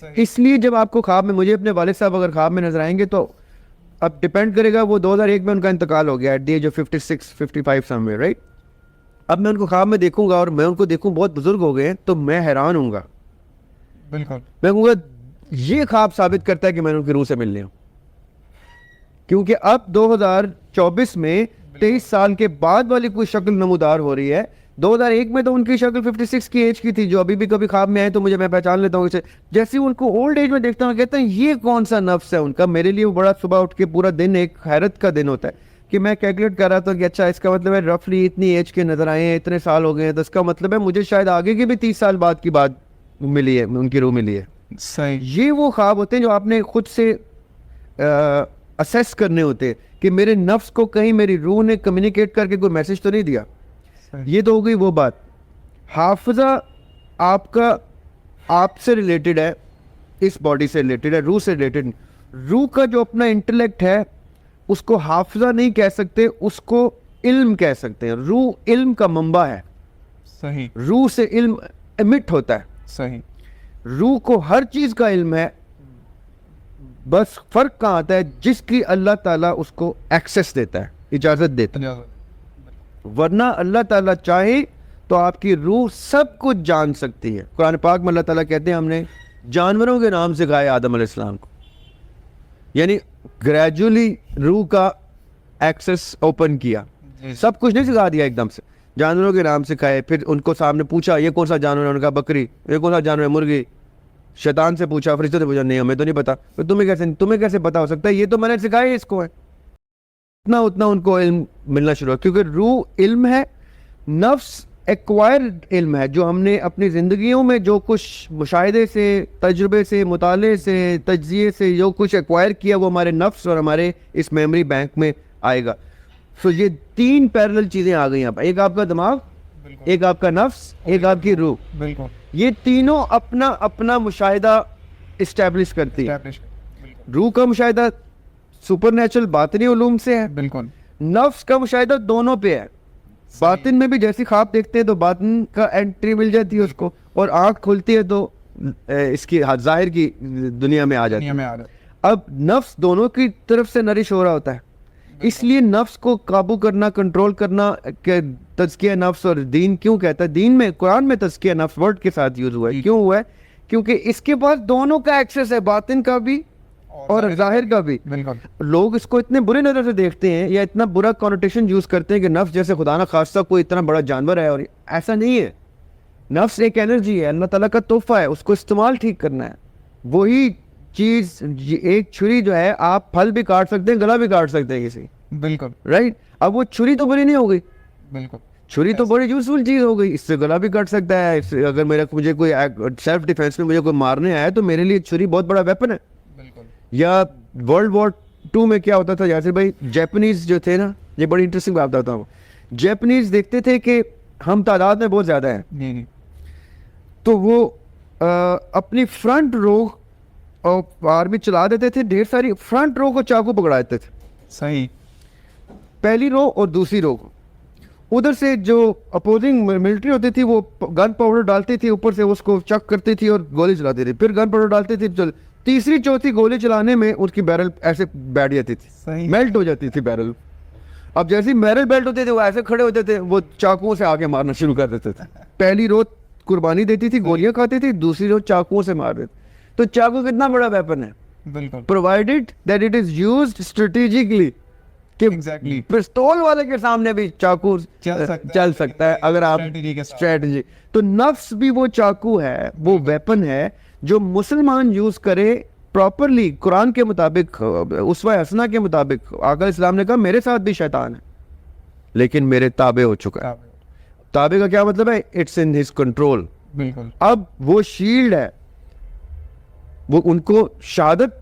اس لیے جب آپ کو خواب میں, مجھے اپنے والد صاحب اگر خواب میں نظر آئیں گے تو اب ڈپینڈ کرے گا, وہ 2001 میں ان کا انتقال ہو گیا, at the age of 56 55 somewhere, right. اب میں ان کو خواب میں دیکھوں گا اور میں ان کو دیکھوں بہت بزرگ ہو گئے ہیں, تو میں حیران ہوں گا. بالکل. میں کہوں گا یہ خواب ثابت کرتا ہے کہ میں نے ان کی روح سے ملنے ہوں, کیونکہ اب 2024 میں 23 سال کے بعد والی کوئی شکل نمودار ہو رہی ہے. 2001 میں تو ان کی شکل 56 کی ایج کی تھی, جو ابھی بھی کبھی خواب میں آئے تو میں پہچان لیتا ہوں اسے. جیسے ان کو اولڈ ایج میں دیکھتا ہوں, کہتا ہوں یہ کون سا نفس ہے ان کا. میرے لیے وہ بڑا صبح اٹھ کے پورا دن ایک حیرت کا دن ہوتا ہے کہ میں کیلکولیٹ کر رہا تھا کہ اچھا اس کا مطلب ہے رفلی اتنی ایج کے نظر آئے ہیں, اتنے سال ہو گئے ہیں, تو اس کا مطلب ہے مجھے شاید آگے کی بھی 30 سال بعد کی بات ملی ہے, ان کی روح ملی ہے. صحیح. یہ وہ خواب ہوتے ہیں جو آپ نے خود سے اسیس کرنے ہوتے ہیں کہ میرے نفس کو کہیں میری روح نے کمیونیکیٹ کر کے کوئی میسج تو نہیں دیا. یہ تو ہو گئی وہ بات. حافظہ آپ کا آپ سے ریلیٹڈ ہے, اس باڈی سے ریلیٹڈ ہے, روح سے ریلیٹڈ. روح کا جو اپنا انٹلیکٹ ہے اس کو حافظہ نہیں کہہ سکتے, اس کو علم کہہ سکتے ہیں. روح علم کا منبع ہے. صحیح. روح سے علم امٹ ہوتا ہے. صحیح. روح کو ہر چیز کا علم ہے, بس فرق کہاں آتا ہے جس کی اللہ تعالیٰ اس کو ایکسیس دیتا ہے, اجازت دیتا ہے. ورنہ اللہ تعالیٰ چاہے تو آپ کی روح سب کچھ جان سکتی ہے. قرآن پاک میں اللہ تعالیٰ کہتے ہیں ہم نے جانوروں کے نام سکھائے آدم علیہ السلام کو, یعنی گریجولی روح کا ایکسیس اوپن کیا, سب کچھ نہیں سکھا دیا ایک دم سے. جانوروں کے نام سکھائے, پھر ان کو سامنے پوچھا یہ کون سا جانور ہے, ان کا بکری. یہ کون سا جانور ہے, مرغی. شیطان سے پوچھا, فرشتوں سے پوچھا, نہیں ہمیں تو نہیں پتا. پھر تمہیں کیسے پتا ہو سکتا ہے, یہ تو میں نے سکھایا اس کو ہے. اتنا ان کو علم ملنا شروع ہوا, کیونکہ روح علم ہے. نفس ایکوائرڈ علم ہے, جو ہم نے اپنی زندگیوں میں جو کچھ مشاہدے سے, تجربے سے, مطالعے سے, تجزیے سے جو کچھ ایکوائر کیا وہ ہمارے نفس اور ہمارے اس میموری بینک میں آئے گا. سو یہ 3 پیرلل چیزیں آ گئی. ایک آپ کا دماغ, ایک آپ کا نفس, ایک آپ کی روح. بالکل. یہ تینوں اپنا مشاہدہ اسٹیبلش کرتی ہے. روح کا مشاہدہ سپر نیچرل باطنی علوم سے ہے, بالکل. نفس کا مشاہدہ دونوں پہ ہے. باطن میں بھی جیسی خواب دیکھتے ہیں تو باطن کا انٹری مل جاتی ہے اس کو, اور آنکھ کھلتی ہے تو اس کی ظاہر کی دنیا میں آ جاتی ہے. اب نفس دونوں کی طرف سے نرش ہو رہا ہوتا ہے, اس لیے نفس کو قابو کرنا, کنٹرول کرنا کہ تزکیہ نفس. اور دین کیوں کہتا ہے, دین میں قرآن میں تزکیہ نفس ورڈ کے ساتھ یوز ہوا ہے. کیوں ہوا ہے, کیونکہ اس کے پاس دونوں کا ایکسیس ہے, باطن کا بھی اور ظاہر کا بھی. لوگ اس کو اتنے برے نظر سے دیکھتے ہیں یا اتنا برا کانوٹیشن یوز کرتے ہیں کہ نفس جیسے خدا نہ خواستہ کوئی اتنا بڑا جانور ہے, اور ایسا نہیں ہے. نفس ایک انرجی ہے, اللہ تعالیٰ کا تحفہ ہے, اس کو استعمال ٹھیک کرنا ہے. وہی چیز, ایک چھری جو ہے آپ پھل بھی کاٹ سکتے ہیں, گلا بھی کاٹ سکتے ہیں کسی. بالکل. رائٹ. اب وہ چھری تو بری نہیں ہو گئی, بالکل. چھری تو بڑی یوزفل چیز ہو گئی, اس سے گلا بھی کٹ سکتا ہے. اگر مجھے کوئی سیلف ڈیفینس میں مجھے کوئی مارنے آیا تو میرے لیے چھری بہت بڑا ویپن ہے. یا ورلڈ وار 2 میں کیا ہوتا تھا یاسر بھائی, جیپنیز جو تھے نا, یہ بڑی انٹرسٹنگ بات بتاتا ہوں. جیپنیز دیکھتے تھے کہ ہم تعداد میں بہت زیادہ ہیں, تو وہ اپنی فرنٹ رو آرمی چلا دیتے تھے, ڈھیر ساری فرنٹ رو کو چاقو پکڑا دیتے تھے. صحیح. پہلی رو اور دوسری رو کو. ادھر سے جو اپوزنگ ملٹری ہوتی تھی وہ گن پاؤڈر ڈالتی تھی, اوپر سے اس کو چک کرتی تھی اور گولی چلاتی تھی, پھر گن پاؤڈر ڈالتی تھی. تیسری چوتھی گولی چلانے میں اس کی بیرل ایسے بیٹھ جاتی تھی, میلٹ ہو جاتی تھی بیرل. اب جیسی بیرل بیلٹ ہوتے تھے وہ ایسے کھڑے ہوتے تھے, وہ چاقوؤں سے آگے مارنا شروع کر دیتے تھے. پہلی رو قربانی دیتی تھی, گولیاں کھاتی تھی, دوسری رو چاقوؤں سے مار دیتے. تو چاقو کتنا بڑا ویپن ہے, بالکل, provided that it is used strategically. پستول والے کے سامنے بھی چاقو چل سکتا ہے اگر آپ اسٹریٹجی. تو نفس بھی وہ چاقو ہے, وہ ویپن ہے جو مسلمان یوز کرے پراپرلی قرآن کے مطابق, اسوہ حسنہ کے مطابق. آقا اسلام نے کہا میرے ساتھ بھی شیطان ہے لیکن میرے تابع ہو چکا ہے. تابع کا کیا مطلب ہے, اٹس ان ہز کنٹرول. بالکل. اب وہ شیلڈ ہے, وہ ان کو شہادت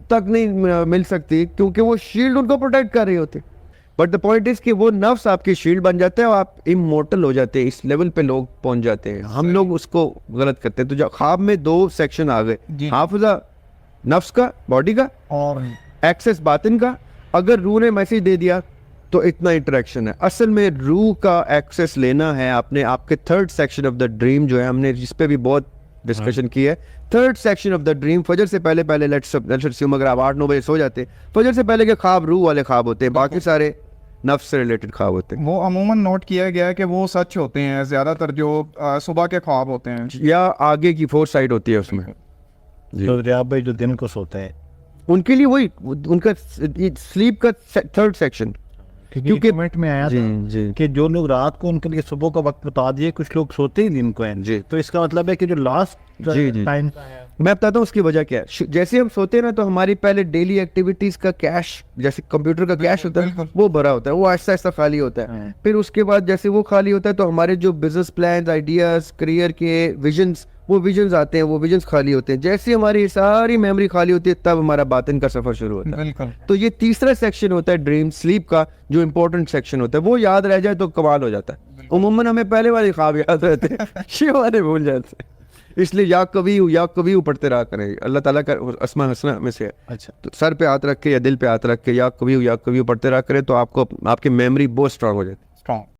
تک نہیں مل سکتی کیونکہ وہ شیلڈ ان کو پروٹیکٹ کر رہی ہوتی. بٹ دا پوائنٹ از کہ وہ نفس آپ کی شیلڈ بن جاتا ہے اور آپ امورٹل ہو جاتے ہیں. اس لیول پہ لوگ پہنچ جاتے ہیں. ہم لوگ اس کو غلط کرتے ہیں. تو جب خواب میں 2 سیکشن آ گئے, حافظہ نفس کا, باڈی کا, اور ایکسس باطن کا. اگر روح نے میسج دے دیا تو اتنا انٹریکشن ہے. اصل میں روح کا ایکسس لینا ہے آپ نے. آپ کے 3rd section of the dream جو ہے, ہم نے جس پہ بھی بہت ڈسکشن کی ہے, 3rd section of the dream, فجر سے پہلے لیٹس اسیوم اگر آپ 8-9 بجے سو جاتے ہیں, فجر سے پہلے کے خواب روح والے خواب ہوتے ہیں, باقی سارے نفس سے ریلیٹڈ خواب ہوتے ہیں. وہ عموماً نوٹ کیا گیا ہے کہ وہ سچ ہوتے ہیں زیادہ تر جو صبح کے خواب ہوتے ہیں, یا آگے کی 4 سائڈ ہوتی ہے اس میں. تو ریاب بھائی جو دن کو سوتے ہیں ان کے لیے وہی ان کا سلیپ کا 3rd سیکشن. کیونکہ کمنٹ میں آیا جی تھا جی کہ جو لوگ رات کو ان کے لیے صبح کا وقت بتا دیے, کچھ لوگ سوتے ہی دن کو ہیں. جی. تو اس کا مطلب ہے کہ جو لاسٹ جی جی ٹائم میں بتاتا ہوں اس کی وجہ کیا ہے. جیسے ہم سوتے ہیں نا تو ہماری پہلے ڈیلی ایکٹیویٹیز کا کیش, جیسے کمپیوٹر کا کیش ہوتا ہے وہ بھرا ہوتا ہے, وہ آہستہ آہستہ خالی ہوتا ہے. پھر اس کے بعد جیسے وہ خالی ہوتا ہے تو ہمارے جو بزنس پلانز, آئیڈیاز, کریئر کے ویژنس, وہ ویژنز آتے ہیں, وہ ویژنز خالی ہوتے ہیں. جیسے ہماری ساری میموری خالی ہوتی ہے تب ہمارا باطن کا سفر شروع ہوتا ہے. بالکل. تو یہ تیسرا سیکشن ہوتا ہے ڈریم سلیپ کا, جو امپورٹنٹ سیکشن ہوتا ہے. وہ یاد رہ جائے تو کمال ہو جاتا ہے. عموماً ہمیں پہلے والے خواب یاد رہتے ہیں, یہ والے بھول جاتے ہیں. اس لیے یا کبھی پڑھتے رہا کریں. اللہ تعالیٰ کا اسماء حسنہ میں سے ہے. اچھا, تو سر پہ ہاتھ رکھ کے یا دل پہ ہاتھ رکھ کے یا کبھی پڑھتے رہا کریں تو آپ کو آپ کی میموری بہت اسٹرانگ ہو جاتی ہے. اسٹرانگ.